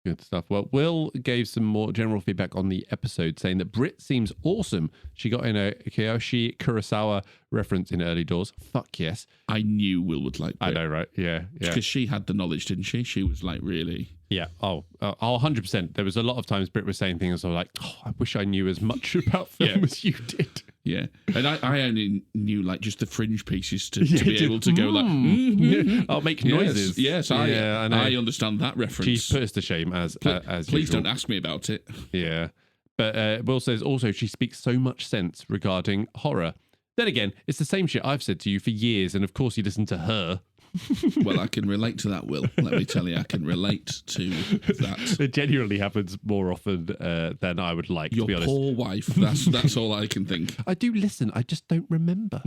Good stuff. Well, Will gave some more general feedback on the episode, saying that Brit seems awesome. She got in a Kiyoshi Kurosawa reference in early doors. Fuck yes. I knew Will would like Brit. I know, right? Yeah. Because she had the knowledge, didn't she? She was like, really... Yeah. 100%. There was a lot of times Brit was saying things I was like, I wish I knew as much about film as you did. Yeah. And I only knew like just the fringe pieces to be able to go like, I'll make noises. Yes, I understand that reference. She's put us to shame as please usual. Don't ask me about it. Yeah. But Will says also she speaks so much sense regarding horror. Then again, it's the same shit I've said to you for years, and of course you listen to her. Well, I can relate to that, Will. Let me tell you, I can relate to that. It genuinely happens more often than I would like, to be honest. Your poor wife. That's all I can think. I do listen. I just don't remember.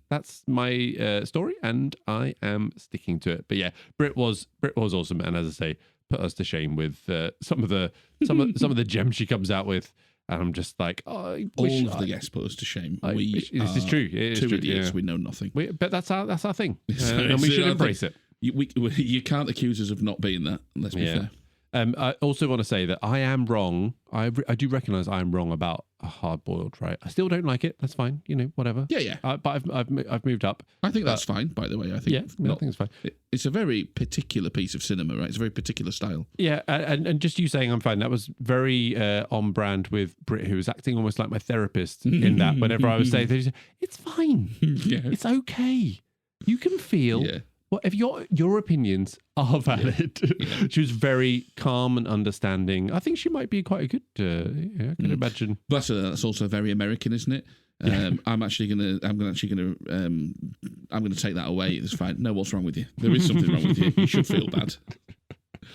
That's my story, and I am sticking to it. But yeah, Brit was awesome, and as I say, put us to shame with some of the gems she comes out with. And I'm just like, all of the guests put us to shame. This is true. It is two true, idiots. yeah. We know nothing. But that's our thing, and we should embrace it. You can't accuse us of not being that. Let's be fair. I also want to say that I am wrong. I do recognise I am wrong about a hard-boiled. Right, I still don't like it. That's fine. Whatever. Yeah. But I've moved up. I think that's fine. By the way, I think. I think it's fine. It's a very particular piece of cinema, right? It's a very particular style. Yeah, and just you saying I'm fine. That was very on brand with Britt, who was acting almost like my therapist in that. Whenever I was saying, it's fine. It's okay. You can feel. Yeah. Well, if your opinions are valid, she was very calm and understanding. I think she might be quite a good. I can imagine. That's also very American, isn't it? I'm gonna take that away. It's fine. No, what's wrong with you? There is something wrong with you. You should feel bad.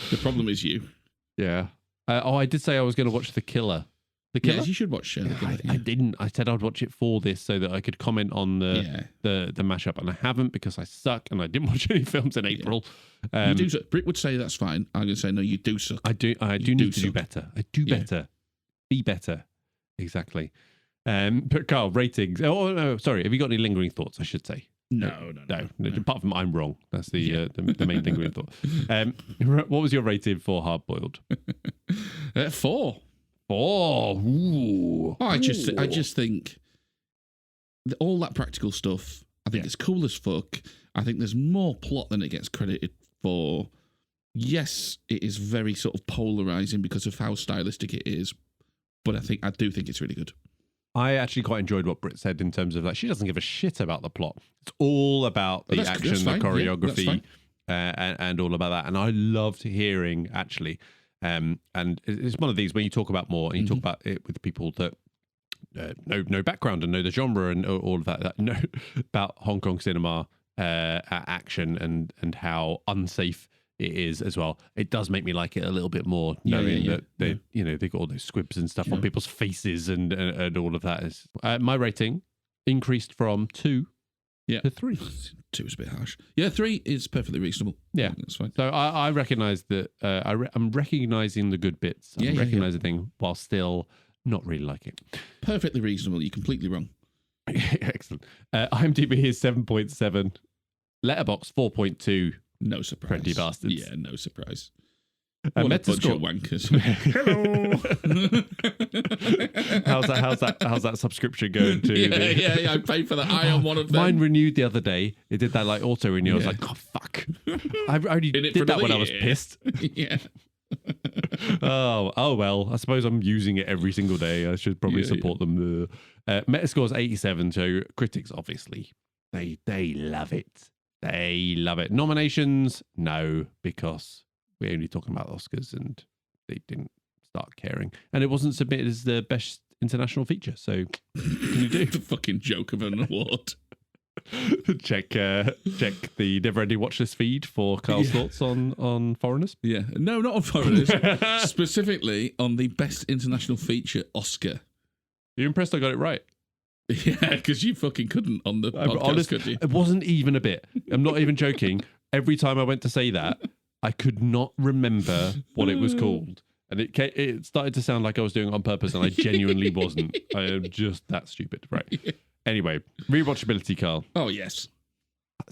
The problem is you. Yeah. I did say I was going to watch The Killer. The Killer? Yes, you should watch. I didn't. I said I'd watch it for this so that I could comment on the mashup, and I haven't because I suck and I didn't watch any films in April. You do. Britt would say that's fine. I'm going to say no. You do suck. I do need to do better. I do better. Be better. Exactly. But Carl, ratings. Oh no, sorry. Have you got any lingering thoughts? I should say. No. Apart from I'm wrong. That's the main lingering thought. What was your rating for Hard Boiled? 4. Ooh. I just think all that practical stuff, I think it's cool as fuck. I think there's more plot than it gets credited for. Yes, it is very sort of polarizing because of how stylistic it is, but I do think it's really good. I actually quite enjoyed what Britt said in terms of like she doesn't give a shit about the plot. It's all about the action, the choreography, and all about that. And I loved hearing actually. And it's one of these when you talk about more and you talk about it with people that know background and know the genre and all of that know about Hong Kong cinema action and how unsafe it is as well. It does make me like it a little bit more knowing that they got all those squibs and stuff on people's faces and all of that. Is my rating increased from 2 to 3. 2 is a bit harsh. 3 is perfectly reasonable. Yeah, that's fine. So I recognise that I'm recognising the good bits. I'm recognising things while still not really liking it. Perfectly reasonable. You're completely wrong. Excellent. IMDb is 7.7. Letterboxd 4.2. No surprise. Friendly bastards. Yeah, no surprise. What a bunch of wankers. Hello. How's that subscription going to? Yeah, I paid for that. I am one of them. Mine renewed the other day. It did that like auto renew. I was like, oh fuck. I only did that when I was pissed. Yeah. Oh well. I suppose I'm using it every single day. I should probably support them. Metascore's 87. So critics obviously they love it. They love it. Nominations, no, because we're only talking about Oscars and they didn't start caring. And it wasn't submitted as the best international feature. So can you do? The fucking joke of an award. check the Never Ending Watchlist feed for Carl's thoughts on Foreigners. Yeah. No, not on Foreigners. Specifically on the best international feature Oscar. Are you impressed I got it right? Yeah, because you fucking couldn't on the podcast, could you? It wasn't even a bit. I'm not even joking. Every time I went to say that, I could not remember what it was called. And it started to sound like I was doing it on purpose, and I genuinely wasn't. I am just that stupid. Right. Anyway, rewatchability, Carl. Oh, yes.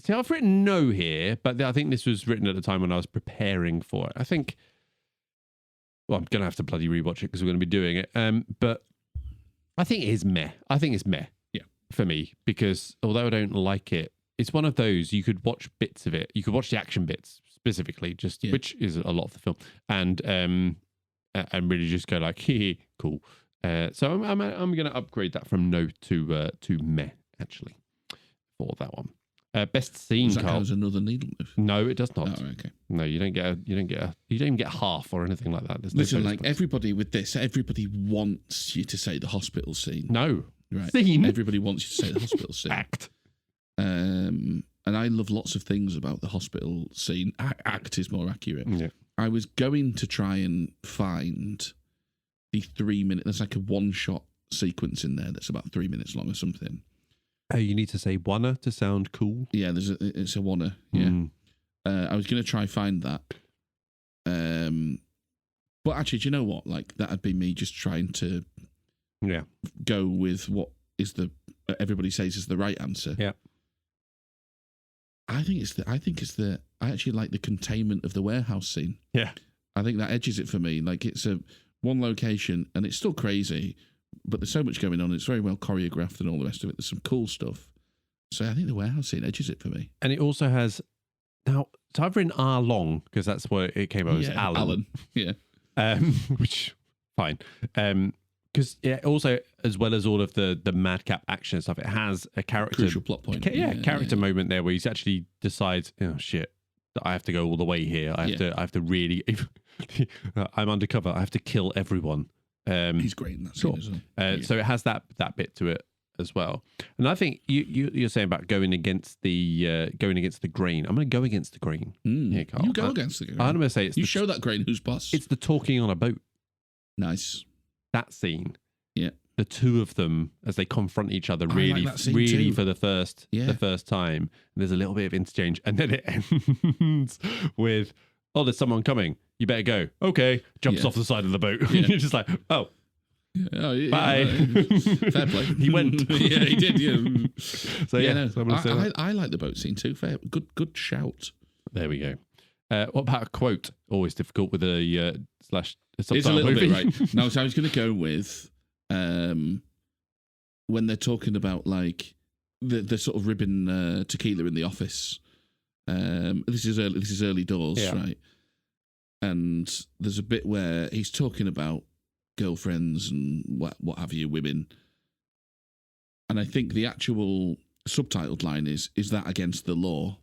See, I've written no here, but I think this was written at the time when I was preparing for it. I think, well, I'm going to have to bloody rewatch it because we're going to be doing it. But I think it is meh. I think it's meh for me because although I don't like it, it's one of those you could watch bits of it. You could watch the action bits specifically, which is a lot of the film, and really just go like, hee, cool. So I'm going to upgrade that from no to meh actually for that one. Best scene, Carl. Does another needle move? No, it does not. Oh, okay. No, you don't even get half or anything like that. Listen, like everybody with this, everybody wants you to say the hospital scene. No, right? Scene. Everybody wants you to say the hospital scene. Act. And I love lots of things about the hospital scene. Act is more accurate. Yeah. I was going to try and find the 3 minute. There's like a one-shot sequence in there that's about 3 minutes long or something. Oh, you need to say wanna to sound cool. Yeah, it's a wanna. Yeah, I was going to try find that. But actually, do you know what? Like that'd be me just trying to go with what is everybody says is the right answer. Yeah. I actually like the containment of the warehouse scene. Yeah. I think that edges it for me. Like, it's one location and it's still crazy, but there's so much going on. It's very well choreographed and all the rest of it. There's some cool stuff. So I think the warehouse scene edges it for me. And it also has, now, so I've written R long because that's what it came out as, Alan. Yeah. Which, fine. Because also, as well as all of the madcap action and stuff, it has a character... Crucial plot point. Character moment there where he actually decides, oh, shit, I have to go all the way here. I have to really... I'm undercover. I have to kill everyone. He's great in that scene as well. So it has that bit to it as well. And I think you're saying about going against the grain. I'm going to go against the grain. Here, Carl. You go against the grain. I'm going to say it's show that grain who's boss. It's the talking on a boat. Nice. That scene. Yeah. The two of them as they confront each other really too. for the first time. And there's a little bit of interchange, and then it ends with, oh, there's someone coming. You better go. Okay. Jumps off the side of the boat. Yeah. You're just like, oh. Yeah, bye. Fair play. He went. Yeah, he did. Yeah. So I like the boat scene too. Fair, good shout. There we go. What about a quote? Always difficult with a slash. It's a little bit right. No, so I was going to go with when they're talking about like the sort of ribbon tequila in the office. This is early doors, right? And there's a bit where he's talking about girlfriends and what have you, women. And I think the actual subtitled line is that against the law?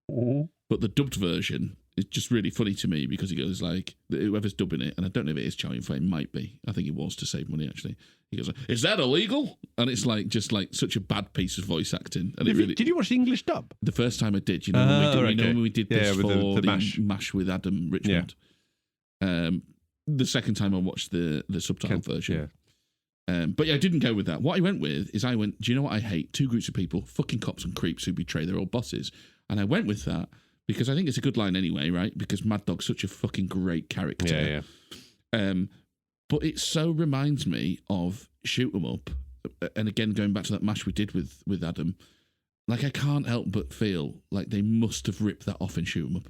Mm-hmm. But the dubbed version is just really funny to me because he goes like, whoever's dubbing it, and I don't know if it is Chow Yun-fat, it might be. I think it was to save money, actually. He goes, is that illegal? And it's like just like such a bad piece of voice acting. And did you watch the English dub? The first time I did. When we did this for the MASH with Adam Richmond. Yeah. The second time I watched the subtitle version. Yeah. But I didn't go with that. What I went with is do you know what I hate? Two groups of people, fucking cops and creeps who betray their old bosses. And I went with that because I think it's a good line anyway, right? Because Mad Dog's such a fucking great character. Yeah. But it so reminds me of Shoot 'em Up. And again, going back to that MASH we did with Adam, like I can't help but feel like they must have ripped that off in Shoot 'em Up.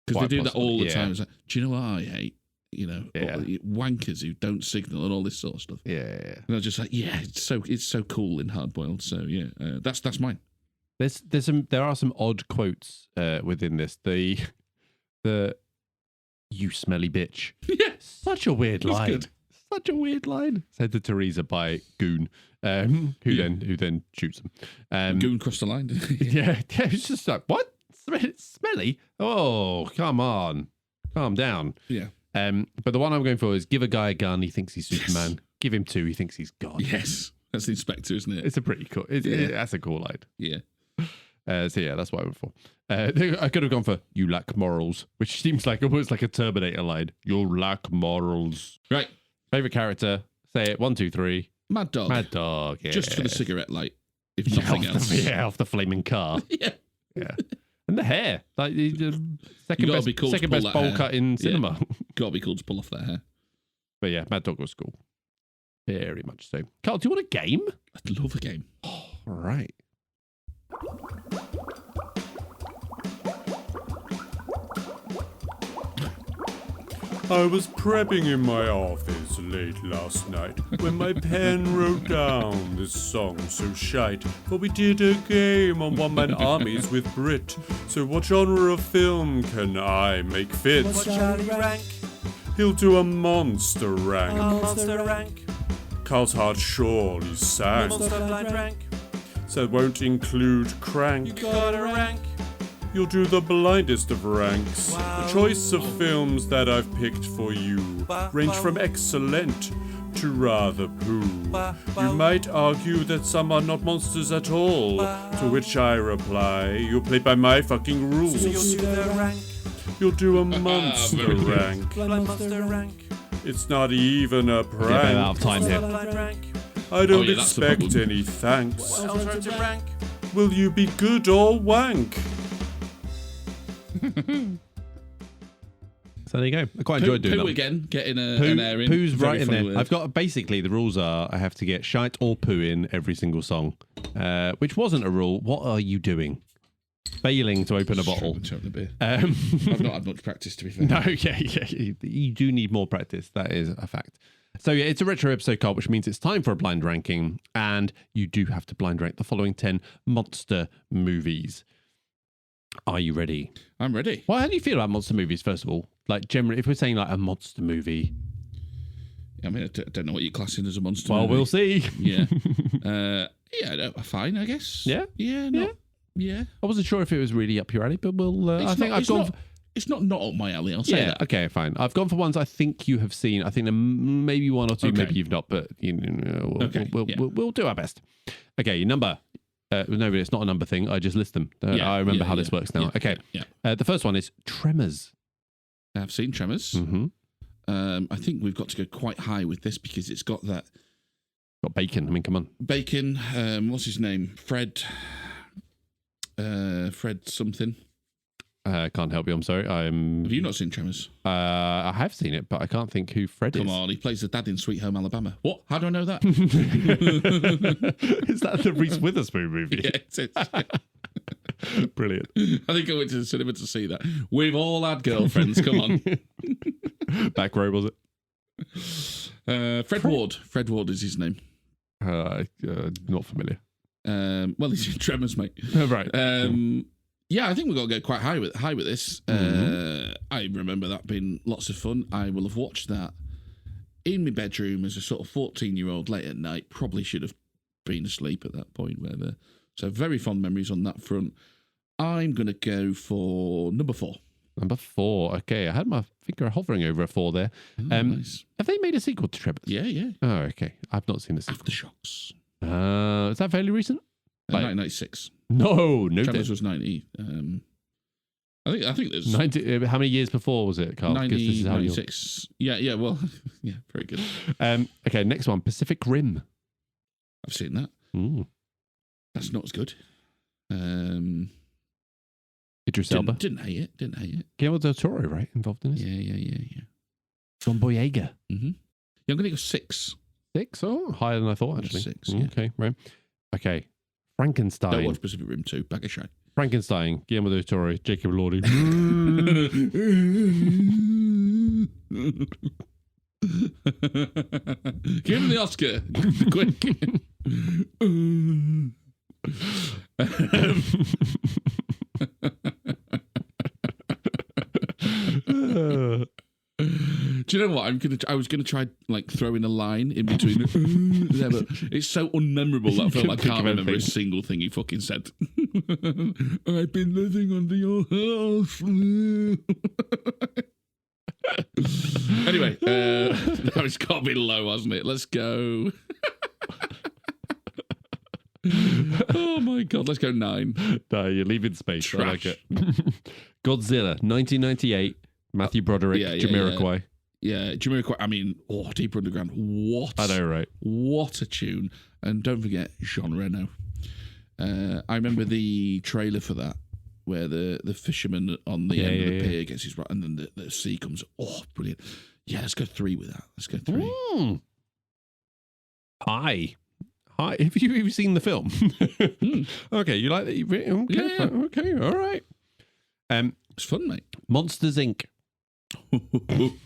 Because they do that all the time. It's like, do you know what I hate? Wankers who don't signal and all this sort of stuff. Yeah. And I was just like, it's so cool in Hard Boiled. So that's mine. There are some odd quotes within this. The you smelly bitch. Yeah, such a weird line. Good. Such a weird line. Said to Teresa by Goon, who then shoots him. Goon crossed the line. Didn't he? Yeah. It's just like, what? Smelly? Oh, come on, calm down. Yeah. But the one I'm going for is give a guy a gun, he thinks he's Superman. Yes. Give him two, he thinks he's God. Yes. That's the Inspector, isn't it? It's a pretty cool. That's a cool line. Yeah. That's what I went for. I could have gone for you lack morals, which seems like almost like a Terminator line. You lack morals. Right. Favorite character? Say it. 1, 2, 3. Mad Dog. Mad Dog. Yeah. Just for the cigarette light, if nothing else. Off the flaming car. Yeah. And the hair, like the second best bowl cut in cinema. Yeah. Gotta be cool to pull off that hair. But yeah, Mad Dog was cool. Very much so. Carl, do you want a game? I'd love a game. Oh, all right. I was prepping in my office late last night when my pen wrote down this song so shite. For we did a game on one-man armies with Brit. So what genre of film can I make fit? What's Charlie rank? He'll do a monster rank. Monster rank. Carl's heart surely sank. Monster blind rank. So it won't include Crank. You got a rank. You'll do the blindest of ranks. Wow. The choice of films that I've picked for you range from excellent to rather poo. You might argue that some are not monsters at all, to which I reply, you play by my fucking rules. So you'll do the rank. You'll do a monster rank. Monster rank. It's not even a prank. Yeah, out of time here. I don't expect any thanks. What else wrote to rank? Will you be good or wank? So there you go. I quite enjoyed doing that. Poo again, getting an air in. Poo's right in there. Word. I've got basically the rules are I have to get shite or poo in every single song, which wasn't a rule. What are you doing? Failing to open a bottle. I've not had much practice, to be fair. No, yeah. You do need more practice. That is a fact. So yeah, it's a retro episode, Carl, which means it's time for a blind ranking, and you do have to blind rank the following 10 monster movies. Are you ready? I'm ready. Well, how do you feel about monster movies, first of all? Like, generally, if we're saying like a monster movie. I mean, I don't know what you're classing as a monster movie. Well, we'll see. Yeah. Fine, I guess. Yeah? Yeah. I wasn't sure if it was really up your alley, but we'll... It's not up my alley, I'll say that. Okay, fine. I've gone for ones I think you have seen. I think there may be one or two, maybe you've not, but we'll do our best. Okay, number... no, but it's not a number thing. I just list them. I remember how this works now. Yeah, okay. Yeah. The first one is Tremors. I've seen Tremors. Mm-hmm. I think we've got to go quite high with this because it's got that... Got Bacon. I mean, come on. Bacon. What's his name? Fred something. Can't help you. I'm sorry. Have you not seen Tremors? I have seen it, but I can't think who Fred is. Come on, he plays the dad in Sweet Home Alabama. What? How do I know that? Is that the Reese Witherspoon movie? Yeah, it is. Brilliant. I think I went to the cinema to see that. We've all had girlfriends. Come on. Back row, was it? Fred Ward. Fred Ward is his name. Not familiar. Well, he's in Tremors, mate. Right. Yeah, I think we've got to go quite high with this. I remember that being lots of fun. I will have watched that in my bedroom as a sort of 14-year-old late at night. Probably should have been asleep at that point. Whatever. So very fond memories on that front. I'm going to go for number 4. Number 4. Okay, I had my finger hovering over a 4 there. Nice. Have they made a sequel to Tremors? Yeah. Oh, okay. I've not seen the sequel. Aftershocks. Is that fairly recent? 1996. No. Tremors was 90. I think there's 90. How many years before was it, Carl? 96. Yeah. Well, yeah, very good. Okay, next one, Pacific Rim. I've seen that. Ooh. That's not as good. Idris Elba. Didn't hate it. Guillermo del Toro, right? Involved in this? Yeah. John Boyega. Mm-hmm. Yeah, I'm going to go 6. 6? Oh, higher than I thought, actually. 6, yeah. Okay, right. Okay. Frankenstein. Don't watch Pacific Rim 2. Bag of shite. Frankenstein. Guillermo del Toro. Jacob Elordi. Give him the Oscar. Quick. Do you know what? I was gonna try like throwing a line in between. Yeah, but it's so unmemorable that film. I can't remember a single thing he fucking said. I've been living under your house. Anyway, that was got to be low, hasn't it? Let's go. Oh my god, let's go 9. No, you're leaving space. Trash. I like it. Godzilla, 1998. Matthew Broderick, Jamiroquai. Yeah, Jamiroquai. I mean, Deep Underground. What? I know, right? What a tune. And don't forget Jean Reno. I remember the trailer for that, where the fisherman on the end of the pier gets his right, and then the sea comes. Oh, brilliant. Yeah, let's go 3 with that. Let's go 3. Hi. Have you seen the film? Okay, you like that? Okay, yeah. Okay, all right. It's fun, mate. Monsters, Inc. It's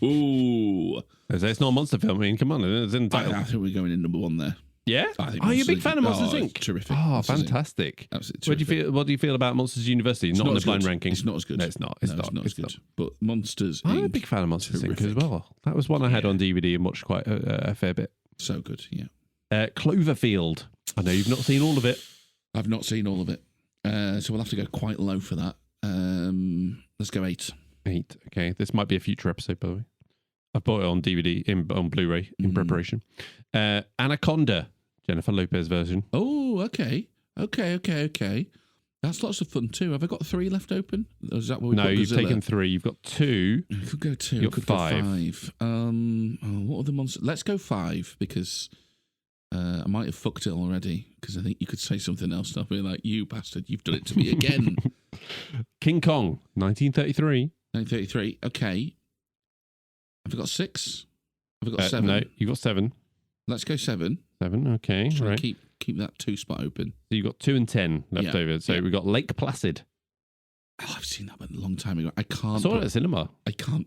not a monster film. I mean, come on. It's in the title. I think we're going in number 1 there. Yeah? Are you a big fan of Monsters, Inc? Terrific. Oh, Monsters fantastic. Inc. Absolutely terrific. What do you feel about Monsters University? Not in the blind ranking. It's not as good. No, it's not. It's not as good. But Monsters Inc. I'm a big fan of Monsters Inc. as well. That was one I had on DVD and watched quite a fair bit. So good, yeah. Cloverfield. I know you've not seen all of it. I've not seen all of it. So we'll have to go quite low for that. Let's go 8. 8. Okay. This might be a future episode, by the way. I've bought it on DVD, on Blu-ray in preparation. Anaconda, Jennifer Lopez version. Oh, okay. That's lots of fun too. Have I got 3 left open? Or is that what No, you've taken 3. You've got 2. You could go 2. You've got 5. What are the monsters? Let's go 5 because I might have fucked it already because I think you could say something else and I'll be like, you bastard, you've done it to me again. King Kong, 1933. 1933. Okay. Have I got 6? Have I got 7? No, you got 7. Let's go 7. 7, okay. Try right. and keep that 2 spot open. So you've got 2 and 10 left over. So we've got Lake Placid. Oh, I've seen that one a long time ago. I can't. I saw it at cinema. I can't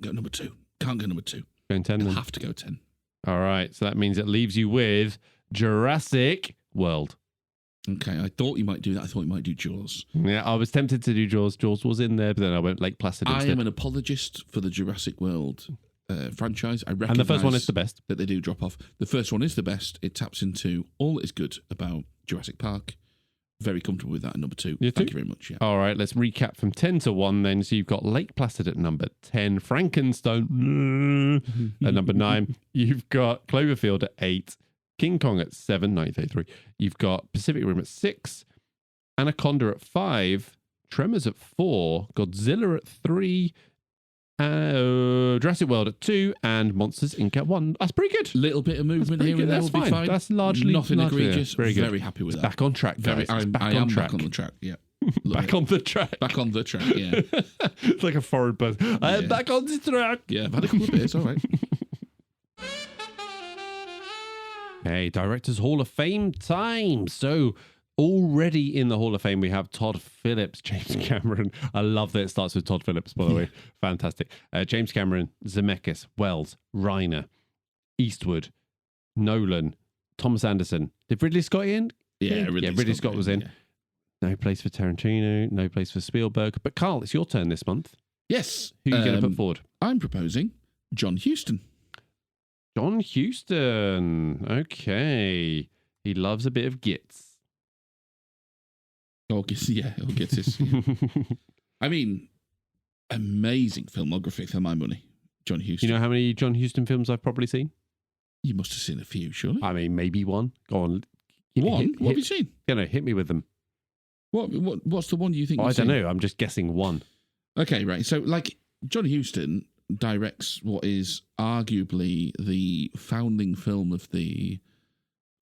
go number 2. Can't go number 2. Going 10 I'll then? have to go 10. All right. So that means it leaves you with Jurassic World. Okay, I thought you might do that. I thought you might do Jaws. Yeah, I was tempted to do Jaws. Jaws was in there, but then I went Lake Placid instead. I am an apologist for the Jurassic World franchise. I recognise and the first one is the best. That they do drop off. The first one is the best. It taps into all that is good about Jurassic Park. Very comfortable with that at number 2. Thank you very much. Yeah. All right, let's recap from 10 to 1 then. So you've got Lake Placid at number 10, Frankenstein at number 9. You've got Cloverfield at 8, King Kong at 7, 1933. You've got Pacific Rim at 6, Anaconda at 5, Tremors at 4, Godzilla at 3, Jurassic World at 2, and Monsters Inc. at 1. That's pretty good. Little bit of movement here and there will be fine. That's largely nothing egregious. Very good. Very happy with that. Back on track, guys. I am back on the track. Yeah. Back on the track. Back on the track. Yeah. It's like a foreign person. I am back on the track. Yeah, I've had a couple of bits. All right. Hey, Directors Hall of Fame time. So already in the Hall of Fame, we have Todd Phillips, James Cameron. I love that it starts with Todd Phillips, by the way. Fantastic. James Cameron, Zemeckis, Wells, Reiner, Eastwood, Nolan, Thomas Anderson. Did Ridley Scott in? Yeah, Ridley Scott was in. Yeah. No place for Tarantino, no place for Spielberg. But Carl, it's your turn this month. Yes. Who are you going to put forward? I'm proposing John Huston. John Huston. Okay. He loves a bit of Gits. Or Gits. Yeah. I mean, amazing filmography for my money. John Huston. You know how many John Huston films I've probably seen? You must have seen a few, surely. I mean, maybe one. Go on. One? What have you seen? Hit me with them. What's the one you think? I don't know. I'm just guessing one. Okay, right. So, like, John Huston directs what is arguably the founding film of the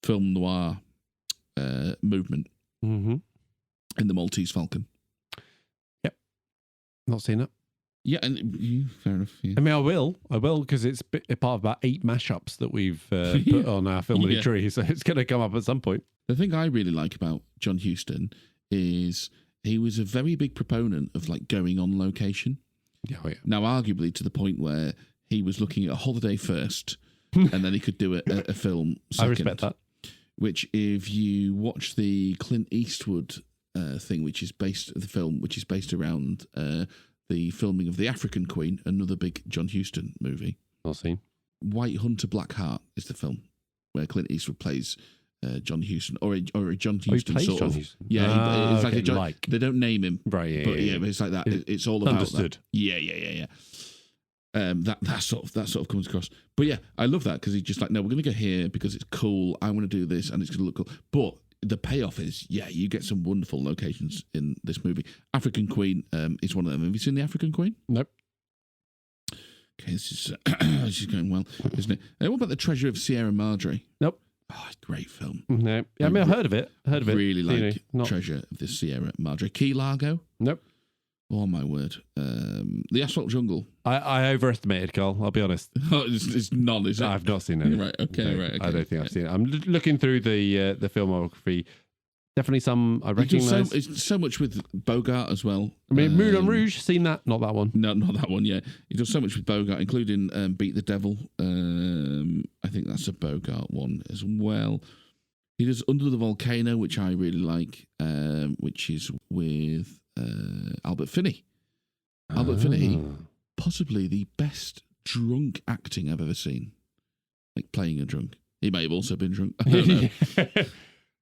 film noir movement in The Maltese Falcon. Yep. Not seen it. Yeah, and fair enough. Yeah. I mean, I will, because it's a part of about 8 mashups that we've put on our film tree, so it's going to come up at some point. The thing I really like about John Huston is he was a very big proponent of like going on location. Yeah. Now, arguably to the point where he was looking at a holiday first, and then he could do a film second. I respect that. Which, if you watch the Clint Eastwood thing, which is based around the filming of The African Queen, another big John Huston movie. Not seen. White Hunter Black Heart is the film where Clint Eastwood plays John Huston, or a John Huston sort of. Huston. Yeah, it's like a John. They don't name him, right? Yeah, but but it's like that. It's all about understood. That. Yeah. That sort of comes across. But yeah, I love that because he's just like, no, we're going to go here because it's cool. I want to do this, and it's going to look cool. But the payoff is, you get some wonderful locations in this movie. African Queen is one of them. Have you seen The African Queen? Nope. Okay, this is going well, isn't it? What about The Treasure of Sierra Madre? Nope. Oh, great film. No. Yeah, I mean, I've heard of it. Really like Treasure of the Sierra Madre. Key Largo? Nope. Oh, my word. The Asphalt Jungle? I overestimated, Carl. I'll be honest. Oh, it's none, is it? I've not seen it. Right, okay. I don't think I've seen it. I'm looking through the filmography. Definitely some I recognise. It's so much with Bogart as well. I mean, Moulin Rouge, seen that? Not that one. No, not that one, yeah. He does so much with Bogart, including Beat the Devil. I think that's a Bogart one as well. He does Under the Volcano, which I really like, which is with Albert Finney. Albert Finney, possibly the best drunk acting I've ever seen. Like playing a drunk. He may have also been drunk. I don't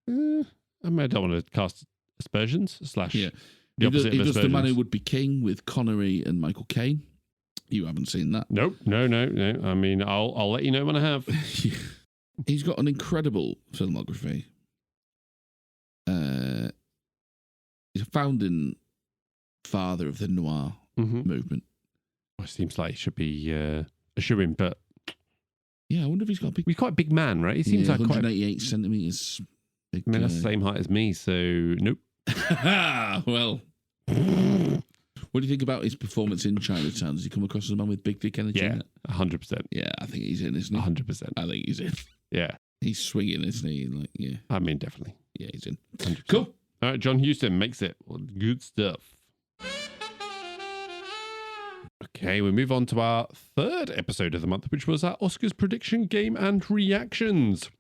know. I mean, I don't want to cast aspersions / yeah. He does The Man Who Would Be King with Connery and Michael Caine. You haven't seen that? Nope. No. I mean, I'll let you know when I have. He's got an incredible filmography. He's a founding father of the noir movement. Well, it seems like he should be a shoo-in, but yeah, I wonder if he's got a big. He's quite a big man, right? He seems like 188 centimeters. I mean, that's the same height as me, so nope. Well, What do you think about his performance in Chinatown? Does he come across as a man with big dick energy? Yeah, 100%. Yeah, I think he's in, isn't he? 100%. I think he's in. Yeah. He's swinging, isn't he? Like, yeah. I mean, definitely. Yeah, he's in. 100%. Cool. All right, John Huston makes it. Good stuff. Okay, we move on to our third episode of the month, which was our Oscars prediction game and reactions.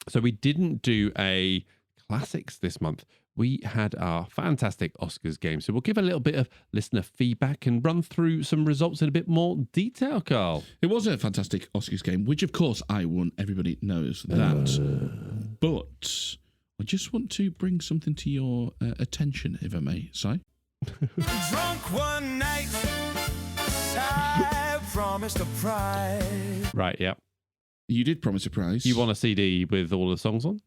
So we didn't do a classics this month. We had our fantastic Oscars game. So we'll give a little bit of listener feedback and run through some results in a bit more detail, Carl. It was a fantastic Oscars game, which of course I won. Everybody knows that. But I just want to bring something to your attention, if I may, Si. Drunk one night, I promised a prize. Right, yeah. You did promise a prize. You want a CD with all the songs on?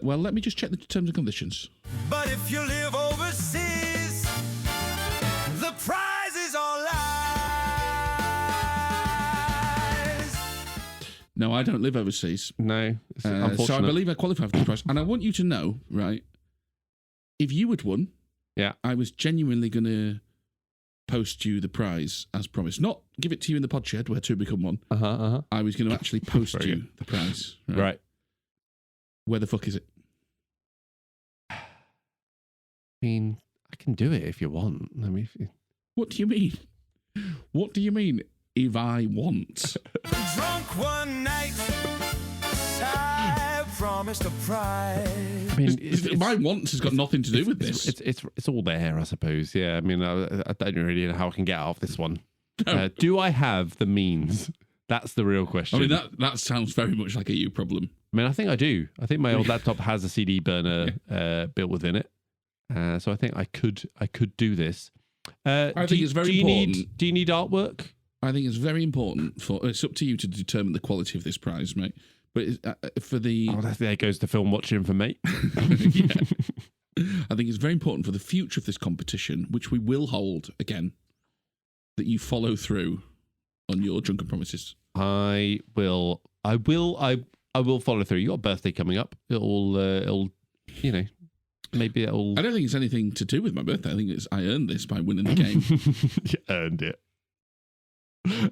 Well, let me just check the terms and conditions. But if you live overseas, the prize is all lies. No, I don't live overseas. No, it's unfortunate. So I believe I qualify for the prize. And I want you to know, right, if you had won, yeah, I was genuinely going to post you the prize as promised. Not give it to you in the pod shed where two become one. I was going to actually post you the prize. Right. Where the fuck is it? I mean, I can do it if you want. I mean, What do you mean? What do you mean, if I want? Drunk one night, I promised a prize. I mean, my wants has got nothing to do with this. It's all there, I suppose. Yeah, I mean, I don't really know how I can get out of this one. No. Do I have the means? That's the real question. I mean, that sounds very much like a you problem. I mean, I think I do. I think my old laptop has a CD burner built within it, so I think I could do this. I think it's very important. Do you need artwork? I think it's very important for. It's up to you to determine the quality of this prize, mate. But for the there goes the film watching for mate. Yeah. I think it's very important for the future of this competition, which we will hold again, that you follow through on your drunken promises. I will follow through. You got a birthday coming up. It'll, maybe it'll. I don't think it's anything to do with my birthday. I think it's I earned this by winning the game. You earned it.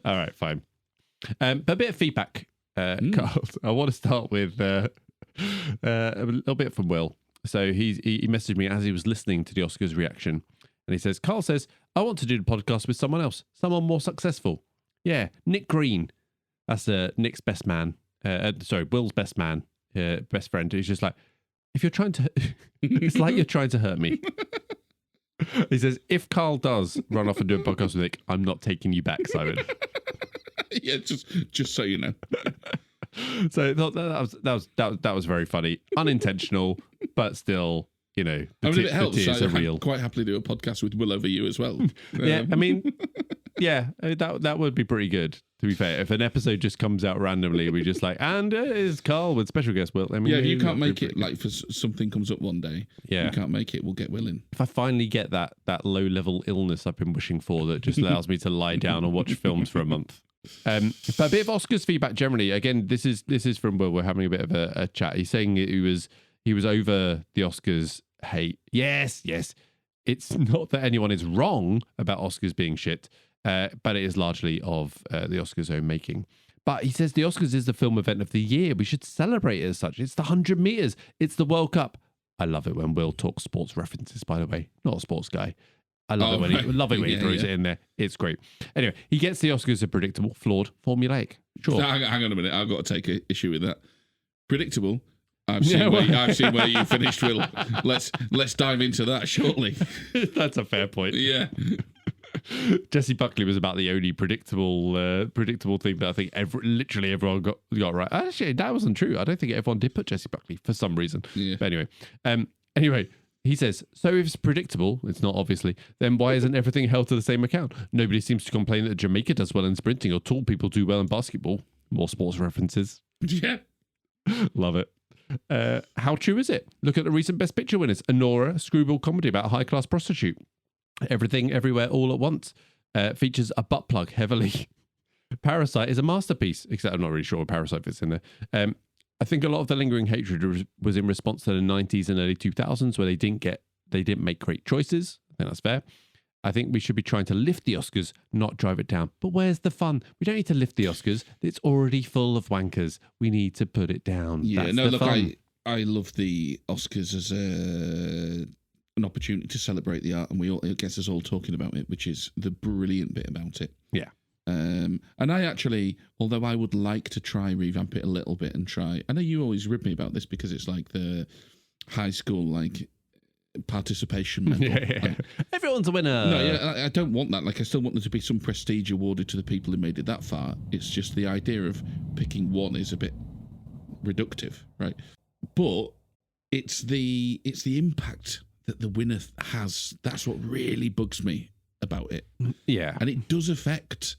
All right, fine. But a bit of feedback, Carl. I want to start with a little bit from Will. So he messaged me as he was listening to the Oscars reaction, and he says, Carl says, I want to do the podcast with someone else, someone more successful. Yeah, Nick Green. That's Nick's best man. Will's best man, best friend. He's just like, if you're trying to, it's like you're trying to hurt me. He says, if Carl does run off and do a podcast with Nick, I'm not taking you back, Simon. Yeah, just so you know. So that was very funny, unintentional, but still, the if it helps, tears are real. Quite happily do a podcast with Will over you as well. Yeah, I mean, yeah, that would be pretty good. To be fair, if an episode just comes out randomly, we just like, and is Carl with special guest Will. I mean, yeah, if you can't make it, like, for something comes up one day, you can't make it, we'll get Will in. If I finally get that low level illness I've been wishing for, that just allows me to lie down and watch films for a month. But a bit of Oscars feedback generally. Again, this is from Will. We're having a bit of a chat. He's saying he was over the Oscars hate. Yes. It's not that anyone is wrong about Oscars being shit. But it is largely of the Oscars' own making. But he says the Oscars is the film event of the year. We should celebrate it as such. It's the 100 meters. It's the World Cup. I love it when Will talks sports references, by the way. Not a sports guy. I love it when he throws it in there. It's great. Anyway, he gets the Oscars a predictable, flawed, formulaic. Sure. Hang on a minute. I've got to take an issue with that. Predictable. I've seen where you finished, Will. Let's dive into that shortly. That's a fair point. Yeah. Jesse Buckley was about the only predictable thing that I think literally everyone got right. Actually, that wasn't true. I don't think everyone did put Jesse Buckley for some reason. Yeah. But anyway, he says, so if it's predictable, it's not obviously, then why isn't everything held to the same account? Nobody seems to complain that Jamaica does well in sprinting or tall people do well in basketball. More sports references. Yeah. Love it. How true is it? Look at the recent Best Picture winners. Anora, screwball comedy about a high-class prostitute. Everything, Everywhere, All at Once features a butt plug heavily. Parasite is a masterpiece, except I'm not really sure what Parasite fits in there. I think a lot of the lingering hatred was in response to the 90s and early 2000s, where they didn't make great choices. I think that's fair. I think we should be trying to lift the Oscars, not drive it down. But where's the fun? We don't need to lift the Oscars. It's already full of wankers. We need to put it down. Yeah, That's no, the look, fun. I love the Oscars as an opportunity to celebrate the art, and it gets us all talking about it, which is the brilliant bit about it. Yeah. And I actually, although I would like to try revamp it a little bit and try, I know you always rib me about this because it's like the high school, like, participation medal. Yeah. Everyone's a winner. No, yeah, I don't want that. Like, I still want there to be some prestige awarded to the people who made it that far. It's just the idea of picking one is a bit reductive, right? But it's the impact that the winner has. That's what really bugs me about it. Yeah. And it does affect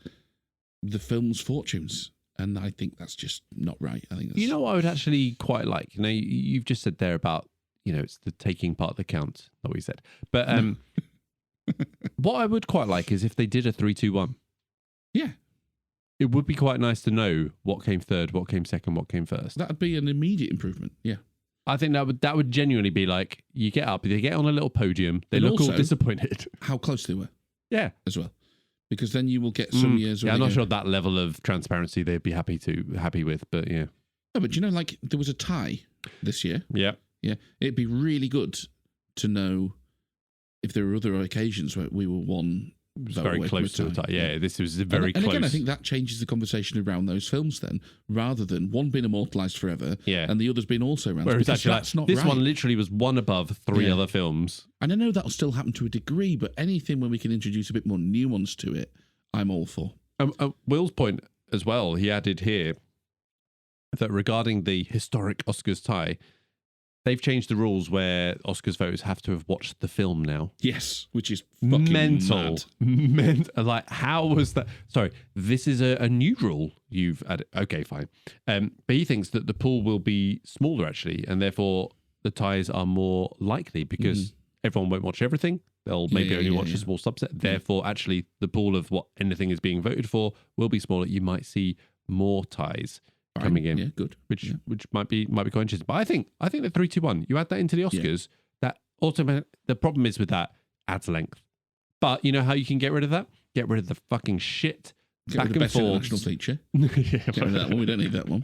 the film's fortunes. And I think that's just not right. I think that's... You know what I would actually quite like? You know, you've just said there about, you know, it's the taking part that counts, not what you said. But what I would quite like is if they did a 3-2-1. Yeah. It would be quite nice to know what came third, what came second, what came first. That'd be an immediate improvement. Yeah. I think that would genuinely be like, you get up, they get on a little podium, they look all disappointed. How close they were. Yeah. As well. Because then you will get some years... Yeah, I'm not sure that level of transparency they'd be happy with, but yeah. No, but you know, like, there was a tie this year. Yeah. Yeah. It'd be really good to know if there were other occasions where we were one... It was very close to the tie. Yeah, this was very close. And again, I think that changes the conversation around those films then, rather than one being immortalised forever and the others being also around. Whereas actually, that's not this right. one literally was one above three other films. And I know that'll still happen to a degree, but anything where we can introduce a bit more nuance to it, I'm all for. Will's point as well, he added here that regarding the historic Oscars tie, they've changed the rules where Oscars voters have to have watched the film now. Yes, which is fucking mental. Like, how was that? Sorry, this is a new rule you've added. Okay, fine. But he thinks that the pool will be smaller, actually, and therefore the ties are more likely because everyone won't watch everything. They'll maybe only watch a small subset. Therefore, actually, the pool of what anything is being voted for will be smaller. You might see more ties coming in. Yeah, good. Which might be quite interesting. But I think the 3-2-1, you add that into the Oscars, that ultimately the problem is with that adds length. But you know how you can get rid of that? Get rid of the fucking shit. Back and forth. International feature. Get rid of that one. We don't need that one.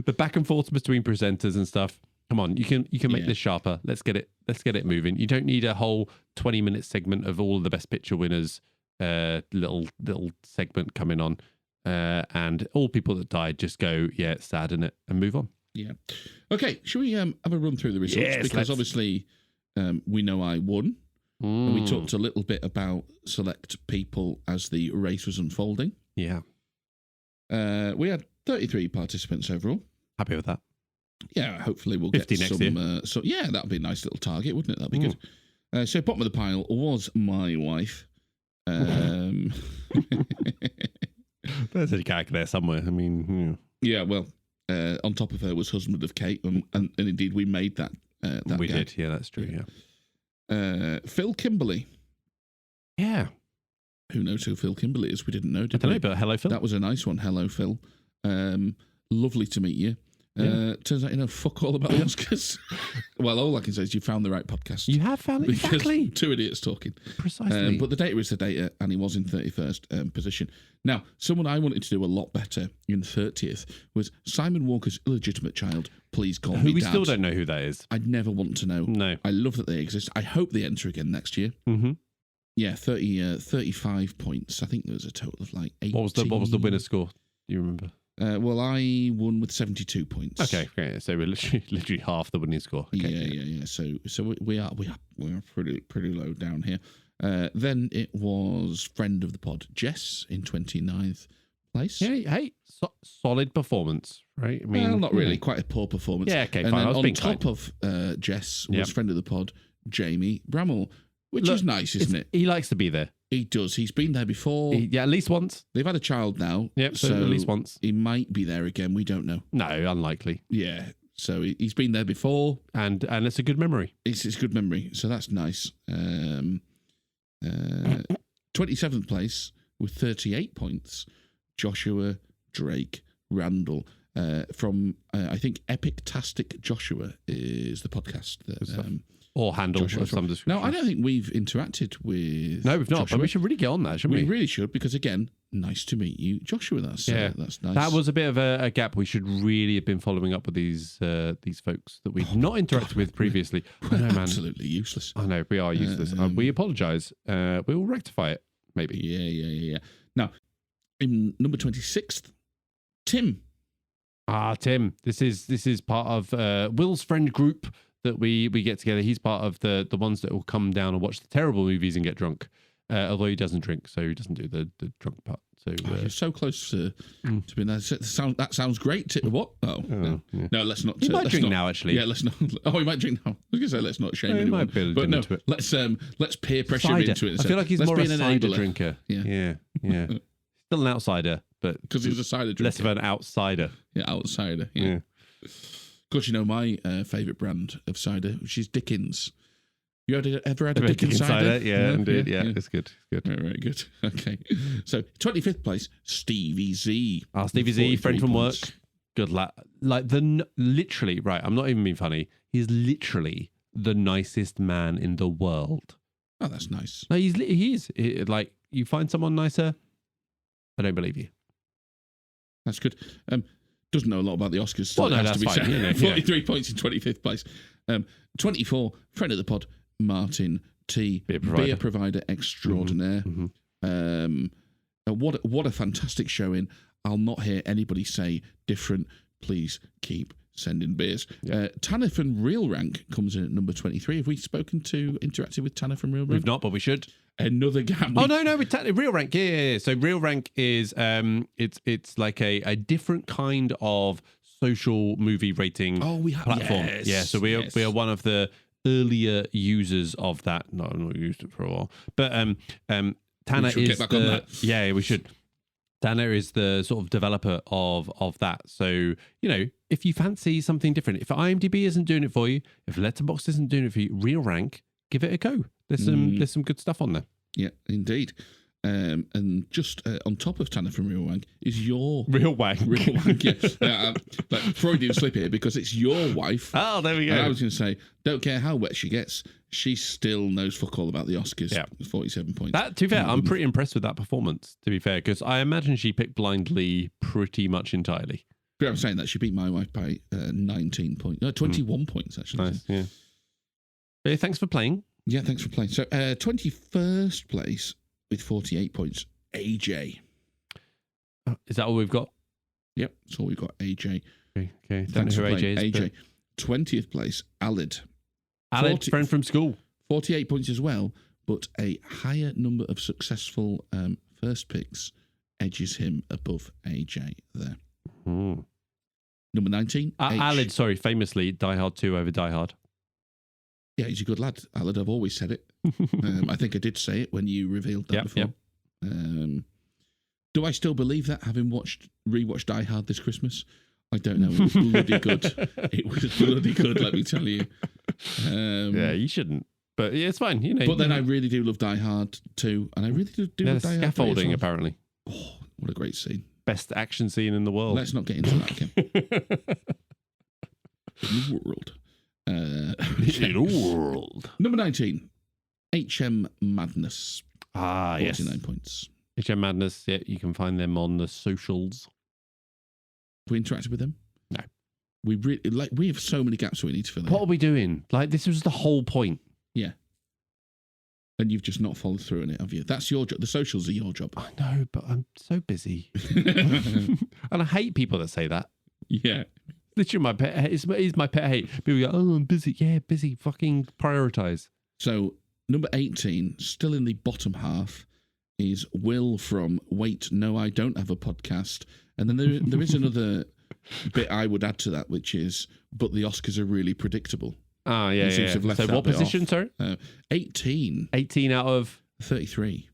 The back and forth between presenters and stuff. Come on, you can make this sharper. Let's get it moving. You don't need a whole 20-minute segment of all of the best picture winners. Little segment coming on. And all people that died just go, yeah, it's sad, innit? And move on. Yeah. Okay, should we have a run through the results? Yes, because obviously we know I won. And we talked a little bit about select people as the race was unfolding. Yeah. We had 33 participants overall. Happy with that. Yeah, hopefully we'll get next year. So yeah, that'd be a nice little target, wouldn't it? That'd be good. So bottom of the pile was my wife. There's a gag there somewhere. I mean, yeah, well, on top of her was husband of Kate, and indeed we made that. We gag. did, yeah, that's true. Yeah. Phil Kimberly. Yeah. Who knows who Phil Kimberly is? We didn't know. I don't know, but hello, Phil. That was a nice one. Hello, Phil. Lovely to meet you. Turns out you know fuck all about the Oscars. Well, all I can say is you found the right podcast. You have found it, exactly. Two idiots talking. Precisely. But the data is the data, and he was in 31st position. Now, someone I wanted to do a lot better in 30th was Simon Walker's illegitimate child. Please call me we Dad. Still don't know who that is. I'd never want to know. No. I love that they exist. I hope they enter again next year. Mm-hmm. Yeah, 35 points. I think there was a total of like 18. What was the winner score? Do you remember? Well, I won with 72 points. Okay, great. So we're literally half the winning score. Okay, yeah. So we are pretty low down here. Then it was friend of the pod, Jess, in 29th place. Yeah, hey, solid performance, right? I mean, well, not really. Quite a poor performance. Yeah, okay, and fine. then I was on top of Jess was friend of the pod, Jamie Bramall, which is nice, isn't it? He likes to be there. He does. He's been there before. At least once. They've had a child now. Yep, so at least once. He might be there again. We don't know. No, unlikely. Yeah. So he's been there before. And it's a good memory. It's a good memory. So that's nice. 27th place with 38 points, Joshua Drake Randall. From, I think, Epic-tastic Joshua is the podcast that or handle Joshua of some description. No, I don't think we've interacted with. No, we've not. Joshua. But we should really get on that, shouldn't we? We really should, because again, nice to meet you, Joshua. That's nice. That was a bit of a gap. We should really have been following up with these folks that we've not interacted with previously. I know, man. Absolutely useless. I know, we are useless. We apologise. We will rectify it, maybe. Yeah. Now, in number 26th, Tim. Tim. This is part of Will's friend group that we get together. He's part of the ones that will come down and watch the terrible movies and get drunk. Although he doesn't drink, so he doesn't do the drunk part. So you're so close to being there. That sounds great. What? No, let's not. He might drink now, actually. Yeah, let's not. Oh, he might drink now. I was going to say let's not shame anyone. Might build but no, into it. let's peer pressure cider. into it. I feel like he's more of a cider drinker. Yeah. Still an outsider, but because he was a cider drinker. Less of an outsider. Yeah, outsider. Yeah. Of course, you know my favourite brand of cider, which is Dickens. You ever had a Dickens cider? Yeah, indeed. Yeah, it's good. It's good. Very good. Okay. So, 25th place, Stevie Z. Stevie Z, friend from work. Good lad. Like, literally, right, I'm not even being funny. He's literally the nicest man in the world. Oh, that's nice. No, he is. Like, you find someone nicer, I don't believe you. That's good. Doesn't know a lot about the Oscars. Well, no, that's fine. You know, 43 points in 25th place. 24, friend of the pod, Martin T. Beer provider extraordinaire. What a fantastic showing. I'll not hear anybody say different. Please keep sending beers. Tanner from Real Rank comes in at number 23. Have we interacted with Tanner from Real Rank? We've not, but we should. Another gap. No, Real Rank. Yeah. So Real Rank is it's like a different kind of social movie rating platform. Yes, yeah. So we are one of the earlier users of that. No, I've not used it for a while. But Tanner is get back on that. Yeah, we should. Tanner is the sort of developer of that. So, you know, if you fancy something different, if IMDb isn't doing it for you, if Letterboxd isn't doing it for you, Real Rank, give it a go. There's some good stuff on there. Yeah, indeed. And just on top of Tanner from Real Wank is your Real Wank. Real Wank, yeah. Like Freudian slip here, because it's your wife. Oh, there we go. And I was going to say, don't care how wet she gets, she still knows fuck all about the Oscars. Yeah. 47 points. That, to be fair, I'm pretty impressed with that performance, to be fair, because I imagine she picked blindly pretty much entirely. But I'm saying that she beat my wife by 19 points. No, 21 points, actually. Nice, yeah. But yeah, thanks for playing. Yeah, thanks for playing. So, 21st place with 48 points, AJ. Is that all we've got? Yep, that's all we've got, AJ. Okay. Thanks for AJ playing, is. AJ. 20th place, Alid. Alid, friend from school. 48 points as well, but a higher number of successful first picks edges him above AJ there. Number 19, Alid, sorry, famously, Die Hard 2 over Die Hard. Yeah, he's a good lad, Alid. I've always said it. I think I did say it when you revealed that before. Yep. Do I still believe that, having rewatched Die Hard this Christmas? I don't know. It was bloody good. It was bloody good, let me tell you. Yeah, you shouldn't. But yeah, it's fine. You know. But then I really do love Die Hard 2, and I really do love Die Hard 3 scaffolding, apparently. Oh, what a great scene. Best action scene in the world. Let's not get into that again. In the world. In the world. Number 19, HM Madness. 49 points. HM Madness, yeah, you can find them on the socials. Have we interacted with them? No. We have so many gaps we need to fill in. What are we doing? Like, this was the whole point. Yeah. And you've just not followed through on it, have you? That's your job. The socials are your job. I know, but I'm so busy. And I hate people that say that. Yeah. Literally my pet hate. It's my pet hate. People go, oh, I'm busy. Yeah, busy. Fucking prioritize. So, number 18, still in the bottom half, is Will from Wait, No, I Don't Have a Podcast. And then there is another bit I would add to that, which is, but the Oscars are really predictable. Ah, yeah. So what position, sorry? 18. 18 out of 33.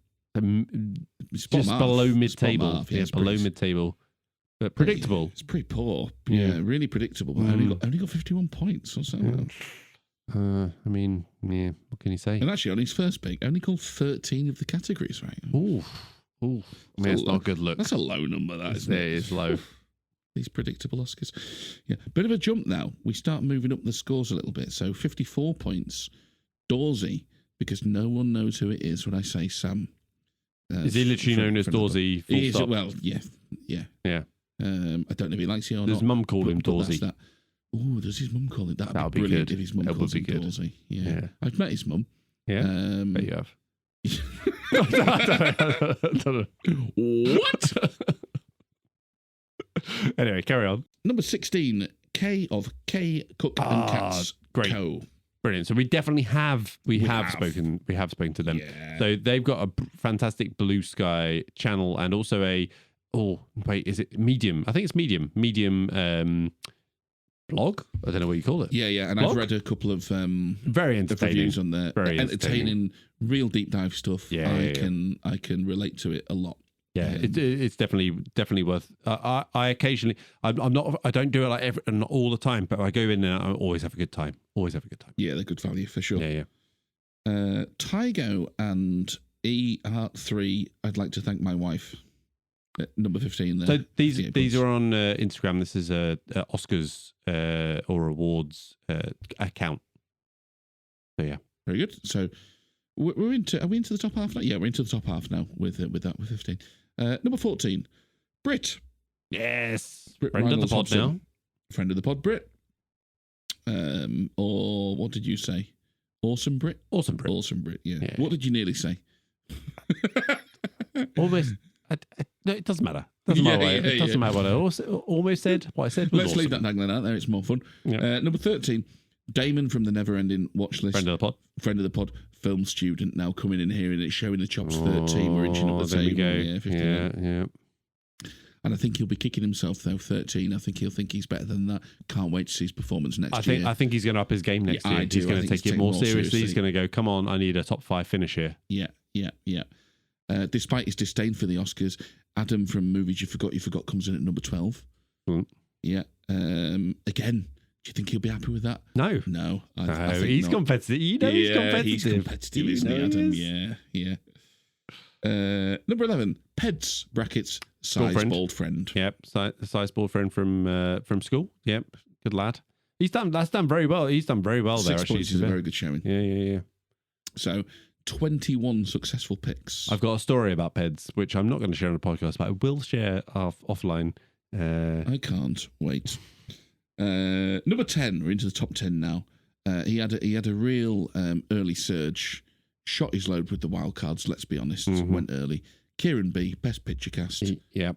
Just below mid-table. Yeah, below mid-table. But predictable. It's pretty poor. Yeah, really predictable. But only got 51 points or so. I mean, yeah, what can you say? And actually, on his first pick, only called 13 of the categories, right? Ooh. I mean, that's not a good look. That's a low number, that, isn't it? It is low. These predictable Oscars. Yeah, bit of a jump now. We start moving up the scores a little bit. So 54 points Dorsey, because no one knows who it is when I say Sam. Is he literally known as Dorsey? Full stop? Well, yeah. Yeah. I don't know if he likes it or not. Does Mum call him Dorsey? Oh, does his mum call him? That'd be be brilliant good. if his mum calls him Dorsey. Yeah. I've met his mum. Yeah, bet you have. What? Anyway, carry on. Number 16, K of K Cook and Cats great. Co. Brilliant. So we definitely have spoken to them. Yeah. So they've got a fantastic Bluesky channel and also is it Medium? I think it's Medium blog. I don't know what you call it. Yeah, and blog? I've read a couple of very entertaining reviews on there. Very entertaining, real deep dive stuff. Yeah, I can relate to it a lot. Yeah, it's definitely worth. I occasionally, I don't do it like not all the time, but I go in there. I always have a good time. Yeah, they're good value for sure. Yeah. Tygo and E3. I'd like to thank my wife. Number 15 there. So these are on Instagram. This is a OSCARS or awards account. So yeah, very good. So are we into the top half now? Yeah, we're into the top half now with 15. Number 14, Brit. Yes, Brit friend of the pod now. Friend of the pod, Brit. Or what did you say? Awesome Brit. Awesome Brit. Awesome Brit. Yeah. What did you nearly say? Almost. No, it doesn't matter. It doesn't matter what I almost said. What I said was Let's awesome. leave that dangling out there. It's more fun. Yeah. Number 13, Damon from the Never Ending Watch List. Friend of the pod. Film student now coming in here and it's showing the chops 13. We're inching up the there we table. go. Yeah, 15. Yeah. And I think he'll be kicking himself though. 13. I think he'll think he's better than that. Can't wait to see his performance next year. I think he's going to up his game next year. He's going to take it more seriously. He's going to go, come on, I need a top 5 finish here. Yeah. Despite his disdain for the Oscars, Adam from Movies You Forgot comes in at number 12. Yeah. Again, do you think he'll be happy with that? No. I think he's not. competitive. You know he's competitive. He's competitive, isn't he, Adam? Yeah. Number 11, Peds, brackets, size bald friend. Yep, size bald friend from school. Yep, good lad. That's done very well. He's done very well 6 there, actually. Points is a very good showing. Yeah. So, 21 successful picks. I've got a story about Peds, which I'm not going to share on the podcast, but I will share offline. I can't wait. Number 10, we're into the top 10 now. He had a real early surge, shot his load with the wild cards, let's be honest, went early. Kieran B, best picture cast. Yeah.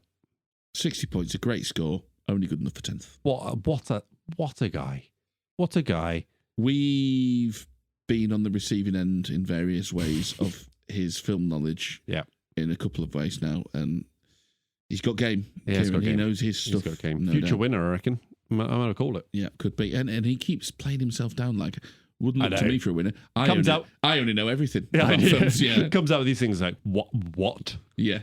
60 points, a great score, only good enough for 10th. What a guy. What a guy. We've been on the receiving end in various ways of his film knowledge. Yeah. In a couple of ways now, and he's got game. Yeah, he's got game. He knows his stuff. He's got game. Future winner, I reckon. I'm going to call it. Yeah, could be. And he keeps playing himself down like, wouldn't look to me for a winner. I only know everything about films. Yeah. Comes out with these things like, what? Yeah.